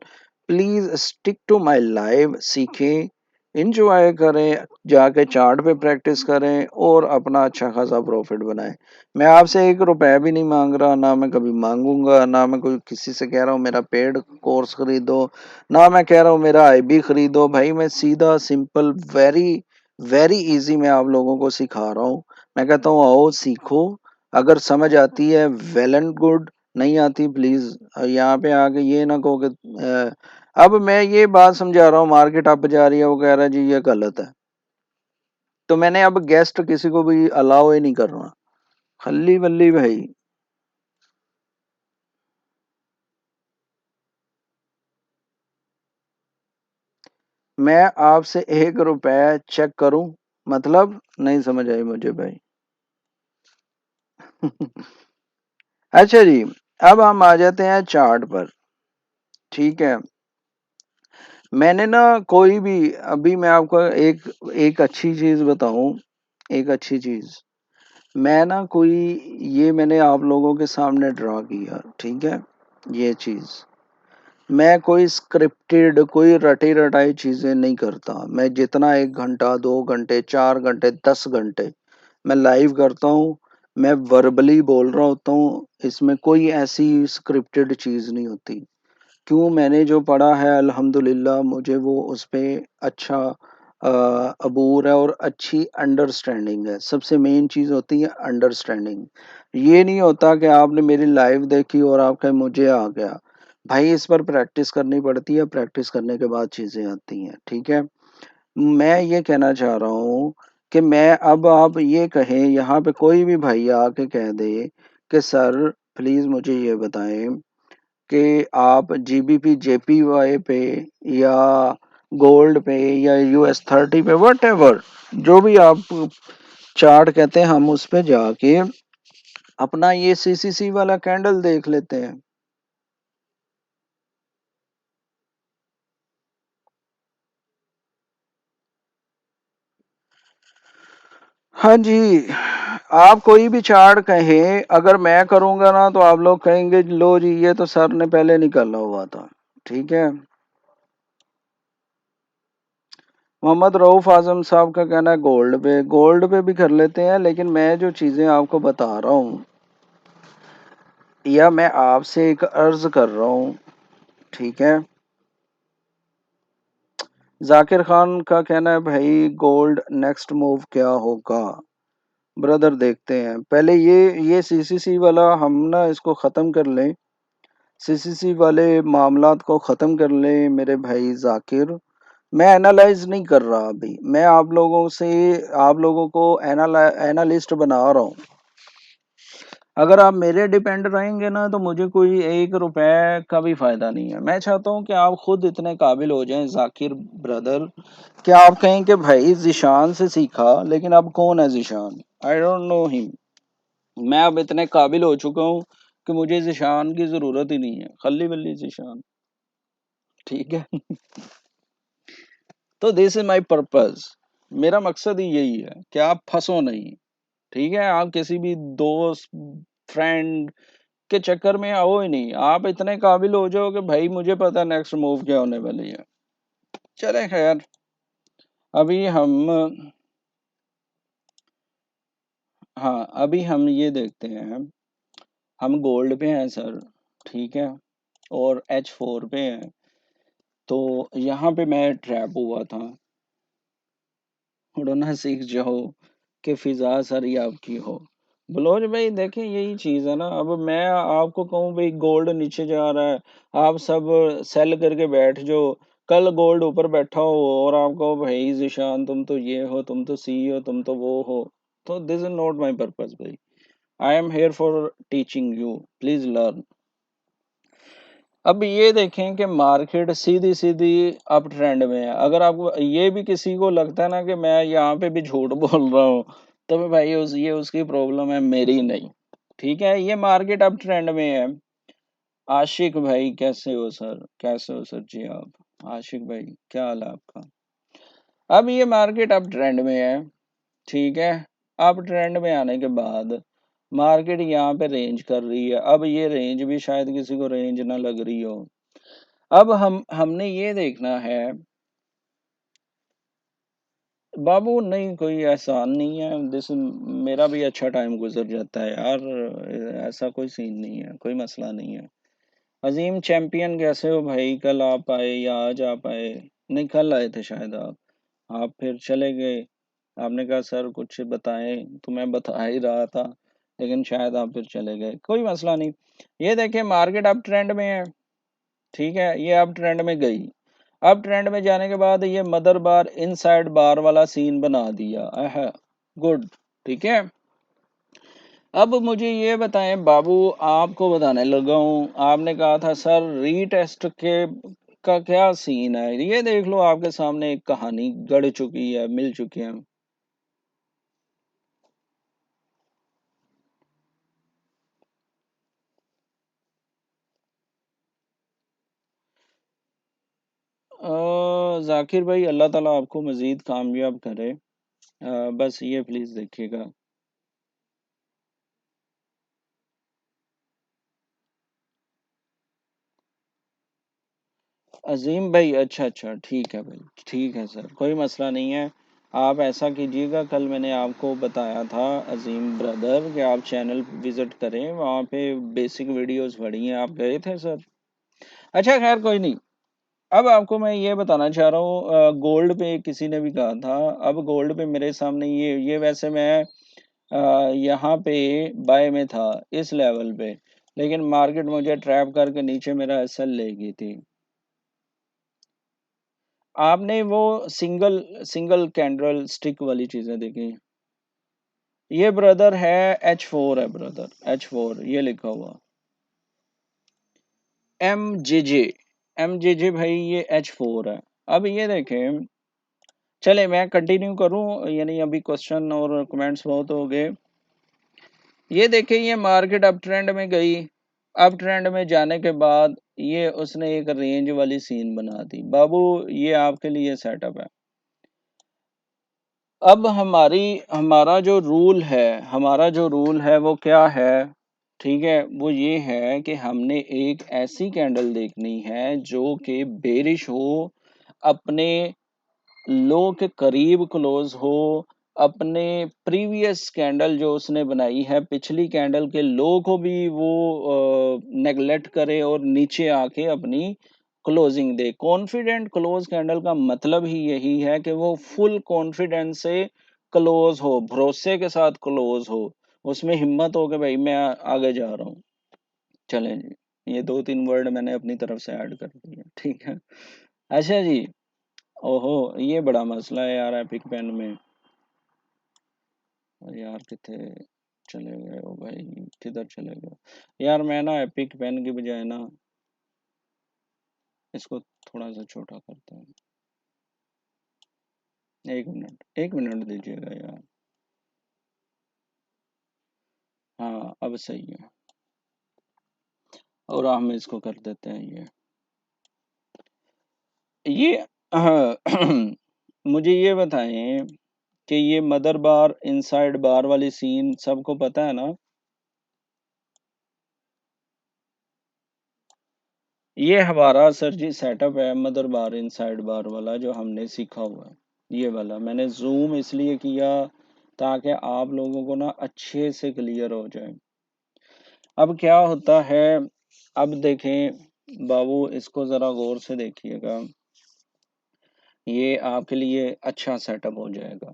please stick to my live, सीखें, इंजॉय करें, जाके चार्ट पे प्रैक्टिस करें और अपना अच्छा खासा प्रॉफिट बनाएं। मैं आपसे 1 रुपया भी नहीं मांग रहा, ना मैं कभी मांगूंगा, ना मैं कोई किसी से कह रहा हूँ मेरा पेड कोर्स खरीदो, ना मैं कह रहा हूँ मेरा आईबी खरीदो। भाई मैं सीधा सिंपल, वेरी वेरी इजी मैं आप लोगों को सिखा रहा हूँ। मैं कहता हूँ आओ सीखो, अगर समझ आती है वेल एंड गुड, नहीं आती प्लीज यहाँ पे आके ये ना कहो कि अब मैं ये बात समझा रहा हूँ मार्केट अप जा रही है, वो कह रहा है जी ये गलत है, तो मैंने अब गेस्ट किसी को भी अलाउ ही नहीं करना। खल्ली बल्ली भाई। मैं आपसे 1 रुपया चेक करूं, मतलब नहीं समझ आई मुझे भाई। अच्छा जी, अब हम आ जाते हैं चार्ट पर। ठीक है, मैंने ना कोई भी, अभी मैं आपको एक एक अच्छी चीज बताऊं, एक अच्छी चीज, मैं ना कोई, ये मैंने आप लोगों के सामने ड्रा किया, ठीक है, ये चीज, मैं कोई स्क्रिप्टेड, कोई रटी रटाई चीजें नहीं करता। मैं जितना 1 घंटा, 2 घंटे, 4 घंटे, 10 घंटे मैं लाइव करता हूँ, मैं वर्बली बोल रहा होता हूँ, इसमें कोई ऐसी स्क्रिप्टेड चीज नहीं होती। क्यों, मैंने जो पढ़ा है अल्हम्दुलिल्लाह मुझे वो उस पे अच्छा अबूर है और अच्छी अंडरस्टैंडिंग है। सबसे मेन चीज़ होती है अंडरस्टैंडिंग। ये नहीं होता कि आपने मेरी लाइव देखी और आप कहें मुझे आ गया। भाई इस पर प्रैक्टिस करनी पड़ती है, प्रैक्टिस करने के बाद चीज़ें आती हैं, ठीक है। मैं ये कहना चाह रहा हूँ कि मैं, अब आप ये कहें, यहाँ पे कोई भी भाई आके कह दे कि सर प्लीज़ मुझे ये बताएं कि आप जीबीपी जेपीवाई पे या गोल्ड पे या US 30 पे, वट एवर, जो भी आप चार्ट कहते हैं, हम उस पे जाके अपना ये सीसीसी वाला कैंडल देख लेते हैं। हाँ जी, आप कोई भी चार्ट कहें, अगर मैं करूंगा ना तो आप लोग कहेंगे लो जी ये तो सर ने पहले निकाला हुआ था, ठीक है। मोहम्मद रऊफ आजम साहब का कहना है गोल्ड पे, गोल्ड पे भी कर लेते हैं, लेकिन मैं जो चीजें आपको बता रहा हूँ, या मैं आपसे एक अर्ज कर रहा हूँ, ठीक है। जाकिर खान का कहना है भाई गोल्ड नेक्स्ट मूव क्या होगा। ब्रदर देखते हैं, पहले ये सीसीसी वाला हम ना इसको ख़त्म कर लें, सीसीसी वाले मामलात को ख़त्म कर लें मेरे भाई जाकिर। मैं एनालाइज नहीं कर रहा अभी, मैं आप लोगों से, आप लोगों को एनालिस्ट बना रहा हूँ। अगर आप मेरे डिपेंड रहेंगे ना तो मुझे कोई 1 रुपए का भी फायदा नहीं है। मैं चाहता हूँ कि आप खुद इतने काबिल हो जाएं जाकिर ब्रदर, कि आप कहें कि भाई जिशान से सीखा, लेकिन अब कौन है Zeeshan, I don't know him. मैं अब इतने काबिल हो चुका हूँ कि मुझे जिशान की जरूरत ही नहीं है, खल्ली बल्ली जिशान, ठीक है। तो दिस इज माई पर्पस, मेरा मकसद ही यही है कि आप फंसो नहीं, ठीक है। आप किसी भी दोस्त, फ्रेंड के चक्कर में आओ ही नहीं, आप इतने काबिल हो जाओ कि भाई मुझे पता नेक्स्ट मूव क्या होने वाली है। चले खैर, अभी हम, हाँ अभी हम ये देखते हैं, हम गोल्ड पे हैं सर, ठीक है, और H4 पे हैं। तो यहाँ पे मैं ट्रैप हुआ था, उड़ना सीख जाओ कि फिजा सारी आपकी हो। बलोच भाई देखें यही चीज है ना, अब मैं आपको कहूँ भाई गोल्ड नीचे जा रहा है, आप सब सेल करके बैठ जाओ, कल गोल्ड ऊपर बैठा हो और आपको भाई जिशान तुम तो ये हो, तुम तो सी हो, तुम तो वो हो, तो this is not my purpose भाई। I am here for teaching you, please learn. अब ये देखें कि मार्केट सीधी सीधी अप ट्रेंड में है। अगर आपको ये भी किसी को लगता है ना कि मैं यहाँ पे भी झूठ बोल रहा हूँ, तो मैं भाई ये उसकी प्रॉब्लम है, मेरी नहीं, ठीक है। ये मार्केट अप ट्रेंड में है, आशिक भाई कैसे हो सर, कैसे हो सर जी आप? आशिक भाई क्या हाल है आपका? अब ये मार्केट अब ट्रेंड में है, ठीक है। अब ट्रेंड में आने के बाद मार्केट यहाँ पे रेंज कर रही है। अब ये रेंज भी शायद किसी को रेंज ना लग रही हो। अब हमने ये देखना है बाबू, नहीं कोई एहसान नहीं है। दिस मेरा भी अच्छा टाइम गुजर जाता है यार, ऐसा कोई सीन नहीं है, कोई मसला नहीं है। अजीम चैंपियन कैसे हो भाई? कल आप आए या आज आप आए? नहीं, कल आए थे शायद आप फिर चले गए। आपने कहा सर कुछ बताएं, तो मैं बता ही रहा था, लेकिन शायद आप फिर चले गए। कोई मसला नहीं। ये देखें मार्केट अब ट्रेंड में है, ठीक है। ये अब ट्रेंड में गई। अब ट्रेंड में जाने के बाद ये मदर बार इनसाइड बार वाला सीन बना दिया है। गुड, ठीक है। अब मुझे ये बताएं बाबू, आपको बताने लगा हूँ। आपने कहा था सर रीटेस्ट के का क्या सीन है, ये देख लो आपके सामने एक कहानी गढ़ चुकी है, मिल चुकी है। जाकिर भाई अल्लाह ताला आपको मजीद कामयाब करे। बस ये प्लीज देखिएगा। अजीम भाई, अच्छा अच्छा, ठीक है भाई, ठीक है सर, कोई मसला नहीं है। आप ऐसा कीजिएगा, कल मैंने आपको बताया था अजीम ब्रदर कि आप चैनल विजिट करें, वहाँ पे बेसिक वीडियोस पड़ी हैं। आप गए थे सर? अच्छा खैर कोई नहीं। अब आपको मैं ये बताना चाह रहा हूँ, गोल्ड पे किसी ने भी कहा था। अब गोल्ड पे मेरे सामने ये वैसे मैं यहाँ पे बाय में था, इस लेवल पे, लेकिन मार्केट मुझे ट्रैप करके नीचे मेरा एसएल ले गई थी। आपने वो सिंगल सिंगल कैंडल स्टिक वाली चीजें देखी? ये ब्रदर है H4 है ब्रदर, H4 ये लिखा हुआ। MJJ, MJJ भाई, ये H4 है। अब ये देखें, चले मैं कंटिन्यू करूं, यानी अभी क्वेश्चन और कमेंट्स बहुत हो गए। ये देखें, ये मार्केट अप ट्रेंड में गई। अप ट्रेंड में जाने के बाद ये उसने एक रेंज वाली सीन बना दी बाबू। ये आपके लिए सेटअप है। अब हमारा जो रूल है वो क्या है? ठीक है, वो ये है कि हमने एक ऐसी कैंडल देखनी है जो कि बेरिश हो, अपने लो के करीब क्लोज हो, अपने प्रीवियस कैंडल जो उसने बनाई है, पिछली कैंडल के लो को भी वो नेगलेक्ट करे और नीचे आके अपनी क्लोजिंग दे। कॉन्फिडेंट क्लोज कैंडल का मतलब ही यही है कि वो फुल कॉन्फिडेंस से क्लोज हो, भरोसे के साथ क्लोज हो, उसमें हिम्मत हो कि भाई मैं आगे जा रहा हूँ। चलें जी, ये दो तीन वर्ड मैंने अपनी तरफ से ऐड कर दिए, ठीक है। अच्छा जी। ओहो, ये बड़ा मसला है यार एपिक पेन में। यार कितने चले गए हो भाई, किधर चले गए यार? मैं ना एपिक पेन की बजाय ना इसको थोड़ा सा छोटा करता हूँ। एक मिनट दीजिएगा यार। हाँ अब सही है। और हम इसको कर देते हैं ये हाँ, मुझे ये बताएं कि ये मदर बार इनसाइड बार वाली सीन सबको पता है ना? ये हमारा सर जी सेटअप है, मदर बार इनसाइड बार वाला जो हमने सीखा हुआ है। ये वाला मैंने जूम इसलिए किया ताकि आप लोगों को ना अच्छे से क्लियर हो जाए। अब क्या होता है, अब देखें बाबू, इसको जरा गौर से देखिएगा। ये आपके लिए अच्छा सेटअप हो जाएगा।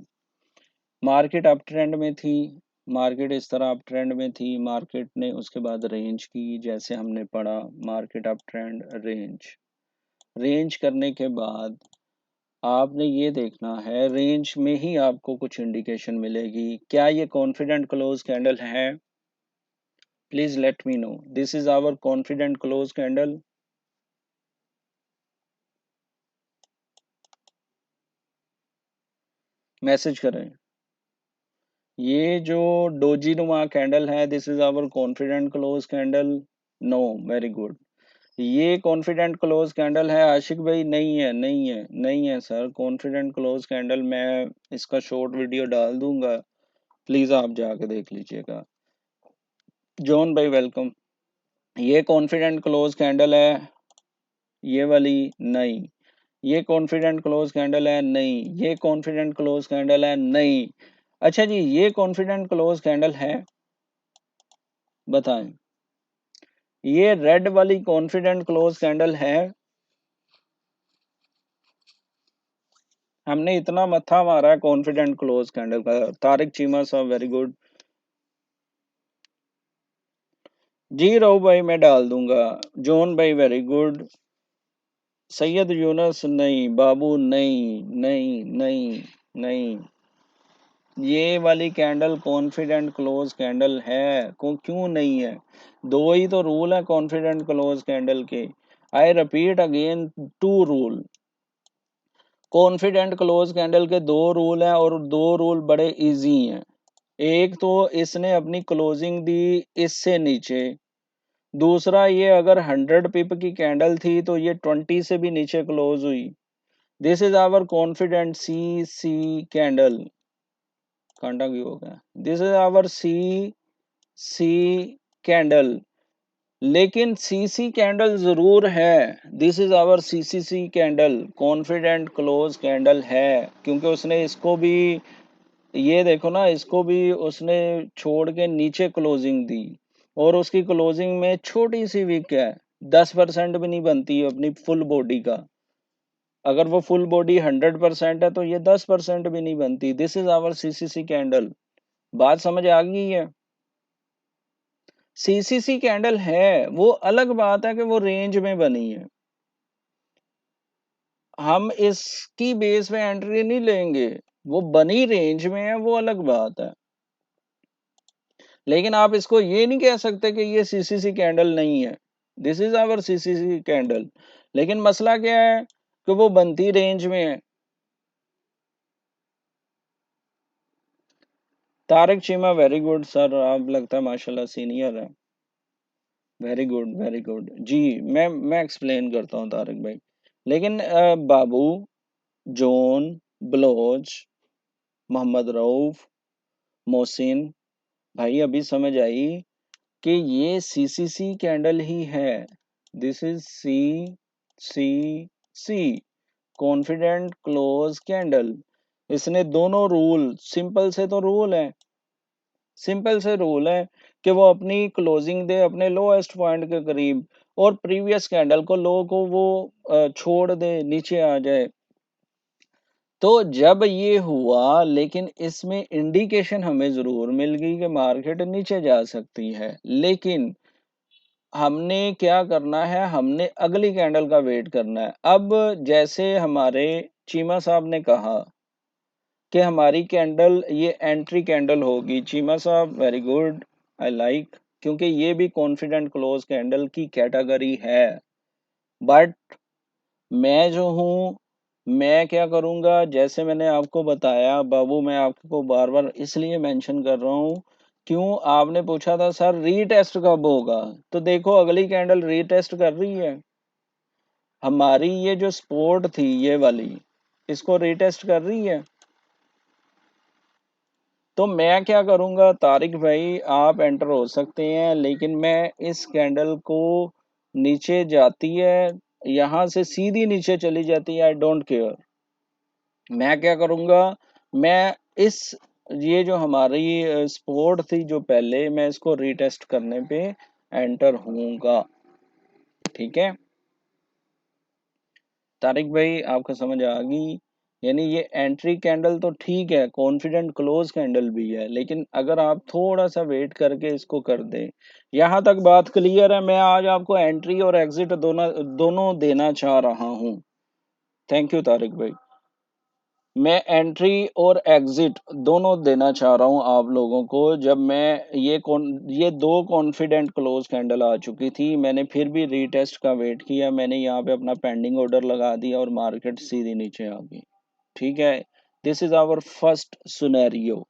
मार्केट अप ट्रेंड में थी, मार्केट इस तरह अप ट्रेंड में थी, मार्केट ने उसके बाद रेंज की, जैसे हमने पढ़ा market up trend range. Range करने के बाद आपने ये देखना है, रेंज में ही आपको कुछ इंडिकेशन मिलेगी। क्या ये कॉन्फिडेंट क्लोज कैंडल है? Please let me know, this is our confident close candle. Message करें। ये जो डोजी नुमा कैंडल है, this is our confident close candle. No, very good. ये कॉन्फिडेंट क्लोज कैंडल है आशिक भाई? नहीं है, नहीं है, नहीं है सर, कॉन्फिडेंट क्लोज कैंडल। मैं इसका शॉर्ट वीडियो डाल दूंगा, प्लीज आप जाके देख लीजिएगा। जॉन भाई वेलकम। ये कॉन्फिडेंट क्लोज कैंडल है, ये वाली? नहीं। ये कॉन्फिडेंट क्लोज कैंडल है? नहीं। ये कॉन्फिडेंट क्लोज कैंडल है? नहीं। अच्छा जी, ये कॉन्फिडेंट क्लोज कैंडल है? बताएं। ये रेड वाली कॉन्फिडेंट क्लोज कैंडल है? हमने इतना मत्था मारा है कॉन्फिडेंट क्लोज कैंडल का। तारिक चीमा साहब वेरी गुड। जी राव भाई मैं डाल दूंगा। जॉन भाई वेरी गुड। सैयद यूनस नहीं, बाबू नहीं, नहीं, नहीं, नहीं। ये वाली कैंडल कॉन्फिडेंट क्लोज कैंडल है को क्यों नहीं है? दो ही तो रूल है कॉन्फिडेंट क्लोज कैंडल के। I repeat again, two rule. Confident close candle के दो रूल हैं और दो रूल बड़े इजी हैं। एक तो इसने अपनी क्लोजिंग दी इससे नीचे। दूसरा, ये अगर 100 पिप की कैंडल थी तो ये 20 से भी नीचे क्लोज हुई। This is our confident C C candle. कांटा क्यों हो गया? This is our C C candle. लेकिन सीसी कैंडल जरूर है। This is our CCC candle, confident close candle है। क्योंकि उसने इसको भी, ये देखो ना, इसको भी उसने छोड़ के नीचे क्लोजिंग दी। और उसकी क्लोजिंग में छोटी सी विक है, 10% भी नहीं बनती है अपनी फुल बॉडी का। अगर वो फुल बॉडी 100% है तो ये 10% भी नहीं बनती। This is our CCC candle. बात समझ आ गई है? सीसीसी कैंडल है, वो अलग बात है कि वो रेंज में बनी है। हम इसकी बेस पे एंट्री नहीं लेंगे। वो बनी रेंज में है, वो अलग बात है। लेकिन आप इसको ये नहीं कह सकते कि ये सीसीसी कैंडल नहीं है। This is our CCC candle. लेकिन मसला क्या है कि वो बनती रेंज में है। Tariq Cheema very good sir, आप लगता है माशाल्लाह सीनियर है। वेरी गुड, वेरी गुड जी। मैं एक्सप्लेन करता हूँ तारिक भाई। लेकिन बाबू, जॉन, बलोच, मोहम्मद रऊफ, मोहसिन भाई, अभी समझ आई कि ये सीसीसी कैंडल ही है। This is C C C, confident close candle. इसने दोनों रूल, सिंपल से तो रूल है, सिंपल से रूल है कि वो अपनी क्लोजिंग दे अपने लोएस्ट पॉइंट के करीब, और प्रीवियस कैंडल को, लो को वो छोड़ दे, नीचे आ जाए। तो जब ये हुआ, लेकिन इसमें इंडिकेशन हमें जरूर मिल गई कि मार्केट नीचे जा सकती है। लेकिन हमने क्या करना है, हमने अगली कैंडल का वेट करना है। अब जैसे हमारे चीमा साहब ने कहा कि हमारी कैंडल ये एंट्री कैंडल होगी, चीमा साहब वेरी गुड, आई लाइक। क्योंकि ये भी कॉन्फिडेंट क्लोज कैंडल की कैटेगरी है। बट मैं जो हूँ, मैं क्या करूँगा, जैसे मैंने आपको बताया बाबू, मैं आपको बार बार इसलिए मेंशन कर रहा हूँ। क्यों? आपने पूछा था सर रीटेस्ट कब होगा, तो देखो अगली कैंडल रीटेस्ट कर रही है। हमारी ये जो सपोर्ट थी ये वाली, इसको रीटेस्ट कर रही है। तो मैं क्या करूंगा तारिक भाई, आप एंटर हो सकते हैं, लेकिन मैं इस कैंडल को, नीचे जाती है, यहां से सीधी नीचे चली जाती है, आई डोंट केयर। मैं क्या करूंगा, मैं इस, ये जो हमारी सपोर्ट थी जो पहले, मैं इसको रीटेस्ट करने पे एंटर होऊंगा। ठीक है तारिक भाई, आपको समझ आ गई? यानी ये एंट्री कैंडल तो ठीक है, कॉन्फिडेंट क्लोज कैंडल भी है, लेकिन अगर आप थोड़ा सा वेट करके इसको कर दें। यहां तक बात क्लियर है? मैं आज आपको एंट्री और एग्जिट दोनों दोनों देना चाह रहा हूं। थैंक यू तारिक भाई। मैं एंट्री और एग्जिट दोनों देना चाह रहा हूं आप लोगों को। जब मैं ये दो कॉन्फिडेंट क्लोज कैंडल आ चुकी थी, मैंने फिर भी रीटेस्ट का वेट किया, मैंने यहाँ पे अपना पेंडिंग ऑर्डर लगा दिया और मार्केट सीधी नीचे आ गई। ठीक है, दिस इज आवर फर्स्ट सुनेरियो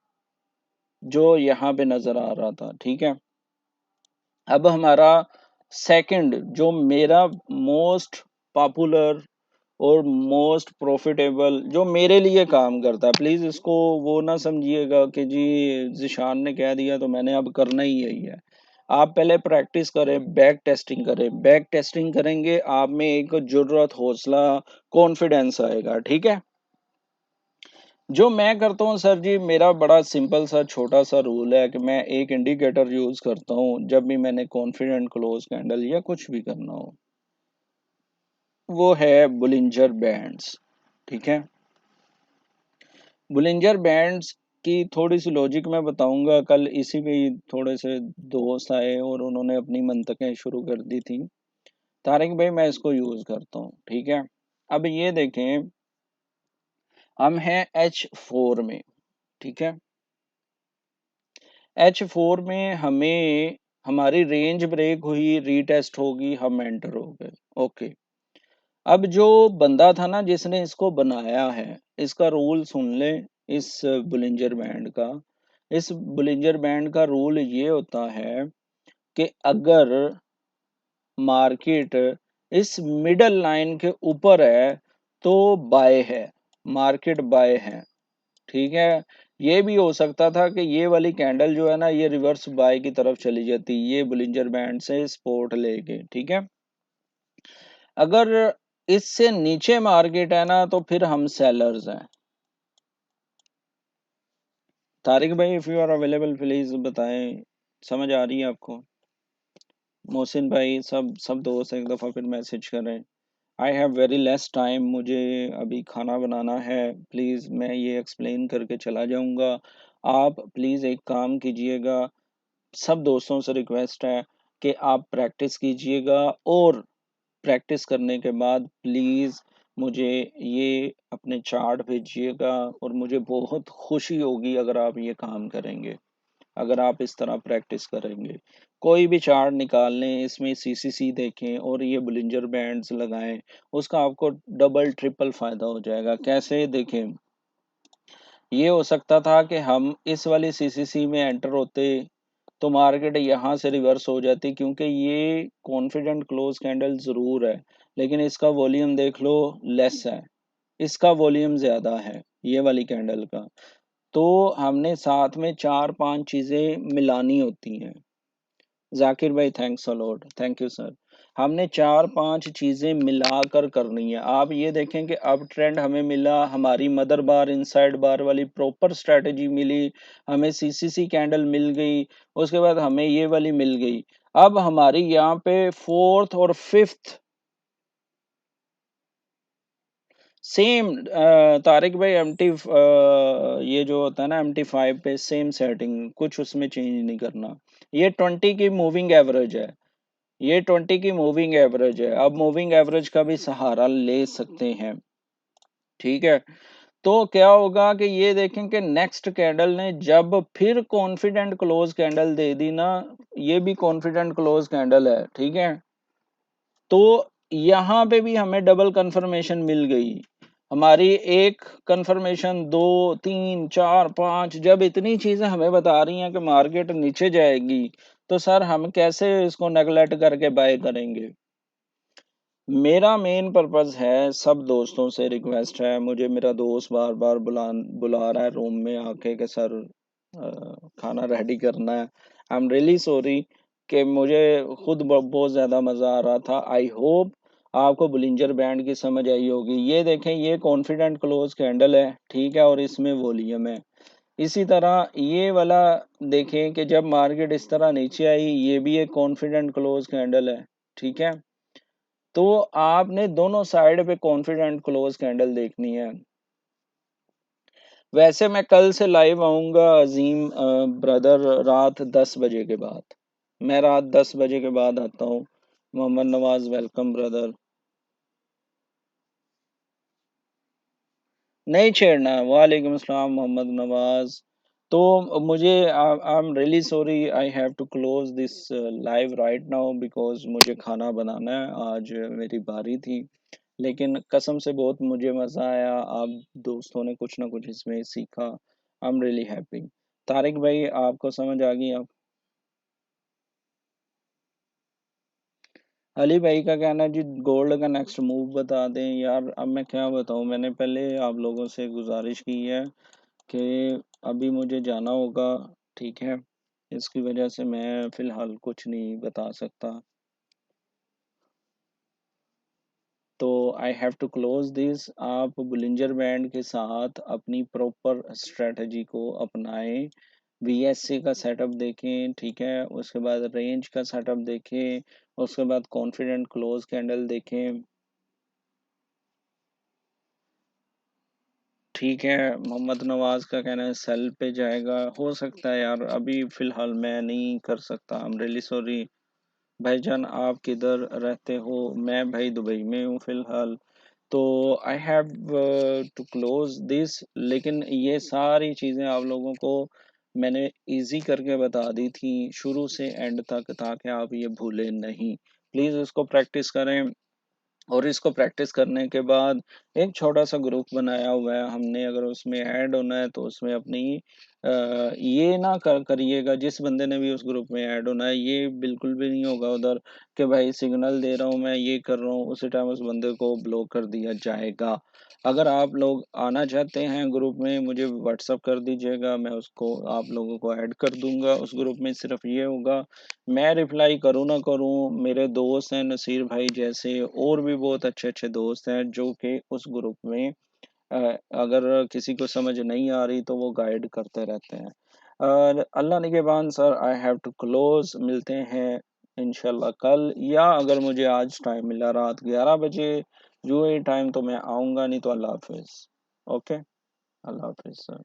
जो यहाँ पे नजर आ रहा था। ठीक है, अब हमारा सेकंड जो मेरा मोस्ट पॉपुलर और मोस्ट प्रॉफिटेबल जो मेरे लिए काम करता है, प्लीज इसको वो ना समझिएगा कि जी जिशान ने कह दिया तो मैंने अब करना ही यही है। आप पहले प्रैक्टिस करें, बैक टेस्टिंग करें, बैक टेस्टिंग करेंगे आप में एक जुर्रत, हौसला, कॉन्फिडेंस आएगा। ठीक है। जो मैं करता हूँ सर जी, मेरा बड़ा सिंपल सा छोटा सा रूल है कि मैं एक इंडिकेटर यूज करता हूँ जब भी मैंने कॉन्फिडेंट क्लोज कैंडल या कुछ भी करना हो, वो है बुलिंजर बैंड्स। ठीक है। बुलिंजर बैंड्स की थोड़ी सी लॉजिक मैं बताऊंगा। कल इसी पे ही थोड़े से दोस्त आए और उन्होंने अपनी मंतकें शुरू कर दी थी। तारिक भाई मैं इसको यूज करता हूँ। ठीक है। अब ये देखें, हम हैं H4 में। ठीक है। H4 में हमें हमारी रेंज ब्रेक हुई, रीटेस्ट होगी, हम एंटर हो गए। ओके। अब जो बंदा था ना जिसने इसको बनाया है, इसका रूल सुन ले। इस बुलिंजर बैंड का, इस बुलिंजर बैंड का रूल ये होता है कि अगर मार्केट इस मिडल लाइन के ऊपर है तो बाय है, मार्केट बाय है। ठीक है। ये भी हो सकता था कि ये वाली कैंडल जो है ना ये रिवर्स बाय की तरफ चली जाती, ये बुलिंजर बैंड से सपोर्ट लेके। ठीक है। अगर इससे नीचे मार्केट है ना तो फिर हम सेलर्स हैं। तारिक भाई if you are available please बताएं, समझ आ रही है आपको? मोहसिन भाई, सब दोस्त एक दफ़ा फिर मैसेज करें। I have very less time, मुझे अभी खाना बनाना है। प्लीज़ मैं ये एक्सप्लेन करके चला जाऊंगा। आप प्लीज़ एक काम कीजिएगा, सब दोस्तों से रिक्वेस्ट है कि आप प्रैक्टिस कीजिएगा और प्रैक्टिस करने के बाद प्लीज़ मुझे ये अपने चार्ट भेजिएगा और मुझे बहुत खुशी होगी अगर आप ये काम करेंगे, अगर आप इस तरह प्रैक्टिस करेंगे। कोई भी चार्ट निकाल लें, इसमें सीसीसी देखें और ये बुलिंजर बैंड्स लगाएं, उसका आपको डबल ट्रिपल फायदा हो जाएगा। कैसे देखें, ये हो सकता था कि हम इस वाली सीसीसी में एंटर होते तो मार्केट यहाँ से रिवर्स हो जाती, क्योंकि ये कॉन्फिडेंट क्लोज कैंडल जरूर है लेकिन इसका वॉल्यूम देख लो लेस है, इसका वॉल्यूम ज्यादा है ये वाली कैंडल का। तो हमने साथ में चार पांच चीजें मिलानी होती हैं। जाकिर भाई thanks a lot, thank you sir. हमने चार पांच चीजें मिलाकर करनी है। आप ये देखें कि अब ट्रेंड हमें मिला, हमारी मदर बार इनसाइड बार वाली प्रॉपर स्ट्रेटजी मिली, हमें सीसीसी कैंडल मिल गई, उसके बाद हमें ये वाली मिल गई। अब हमारी यहाँ पे फोर्थ और फिफ्थ सेम, तारिक भाई एमटी, ये जो होता है ना MT5 पे सेम सेटिंग, कुछ उसमें चेंज नहीं करना। ये 20 की मूविंग एवरेज है, ये 20 की मूविंग एवरेज है। अब मूविंग एवरेज का भी सहारा ले सकते हैं। ठीक है। तो क्या होगा कि ये देखें कि नेक्स्ट कैंडल ने जब फिर कॉन्फिडेंट क्लोज कैंडल दे दी ना, ये भी कॉन्फिडेंट क्लोज कैंडल है। ठीक है। तो यहाँ पे भी हमें डबल कंफर्मेशन मिल गई। हमारी एक कंफर्मेशन, दो, तीन, चार, पांच, जब इतनी चीजें हमें बता रही हैं कि मार्केट नीचे जाएगी तो सर हम कैसे इसको नेगलेक्ट करके बाय करेंगे? मेरा मेन पर्पस है, सब दोस्तों से रिक्वेस्ट है, मुझे मेरा दोस्त बार बार बुला रहा है रूम में आके कि सर खाना रेडी करना है। आई एम रियली सॉरी कि मुझे खुद बहुत ज़्यादा मज़ा आ रहा था। आई होप आपको बुलिंजर बैंड की समझ आई होगी। ये देखें, ये कॉन्फिडेंट क्लोज कैंडल है। ठीक है। और इसमें वॉल्यूम है। इसी तरह ये वाला देखें कि जब मार्केट इस तरह नीचे आई, ये भी एक कॉन्फिडेंट क्लोज कैंडल है। ठीक है। तो आपने दोनों साइड पे कॉन्फिडेंट क्लोज कैंडल देखनी है। वैसे मैं कल से लाइव आऊंगा अजीम ब्रदर, रात 10 बजे के बाद। मैं रात 10 बजे के बाद आता हूँ। Mohammad Nawaz welcome brother. नहीं छेड़ना है। वालेकुम अस्सलाम मोहम्मद नवाज। तो मुझे, I am really sorry, I have to close this live right now because मुझे खाना बनाना है, आज मेरी बारी थी। लेकिन कसम से बहुत मुझे मज़ा आया, आप दोस्तों ने कुछ ना कुछ इसमें सीखा। आई एम रियली हैप्पी। तारिक भाई आपको समझ आ गई? आप अली भाई का कहना है जी गोल्ड का नेक्स्ट मूव बता दें। यार अब मैं क्या बताऊं, मैंने पहले आप लोगों से गुजारिश की है कि अभी मुझे जाना होगा, ठीक है। इसकी वजह से मैं फिलहाल कुछ नहीं बता सकता। तो I have to close this. आप बुलिंजर बैंड के साथ अपनी प्रॉपर स्ट्रेटजी को अपनाएं। वीएससी का सेटअप देखें, ठीक है। उसके बाद रेंज का सेटअप देखें। उसके बाद कॉन्फिडेंट क्लोज कैंडल देखें, ठीक है। मोहम्मद नवाज का कहना है सेल पे जाएगा, हो सकता है यार, अभी फिलहाल मैं नहीं कर सकता। आई एम रियली सॉरी। भाईजान आप किधर रहते हो? मैं भाई दुबई में हूँ फिलहाल। तो I have to close this. लेकिन ये सारी चीज़ें आप लोगों को मैंने इजी करके बता दी थी शुरू से एंड तक, ताकि आप ये भूलें नहीं। प्लीज़ इसको प्रैक्टिस करें। और इसको प्रैक्टिस करने के बाद एक छोटा सा ग्रुप बनाया हुआ है हमने, अगर उसमें ऐड होना है तो उसमें अपनी ये ना करिएगा, जिस बंदे ने भी उस ग्रुप में ऐड होना है ये बिल्कुल भी नहीं होगा उधर कि भाई सिग्नल दे रहा हूँ मैं, ये कर रहा हूँ, उसी टाइम उस बंदे को ब्लॉक कर दिया जाएगा। अगर आप लोग आना चाहते हैं ग्रुप में, मुझे व्हाट्सअप कर दीजिएगा, मैं उसको आप लोगों को ऐड कर दूंगा उस ग्रुप में। सिर्फ ये होगा, मैं रिप्लाई करूँ ना करूँ, मेरे दोस्त हैं नसीर भाई जैसे, और भी बहुत अच्छे अच्छे दोस्त हैं जो कि उस ग्रुप में अ, अगर किसी को समझ नहीं आ रही तो वो गाइड करते रहते हैं। और अल्लाह निगहबान sir, I have to close. मिलते हैं इंशाल्लाह कल, या अगर मुझे आज टाइम मिला रात 11 बजे यूएई टाइम तो मैं आऊँगा, नहीं तो अल्लाह हाफिज़। ओके, अल्लाह हाफिज़ सर।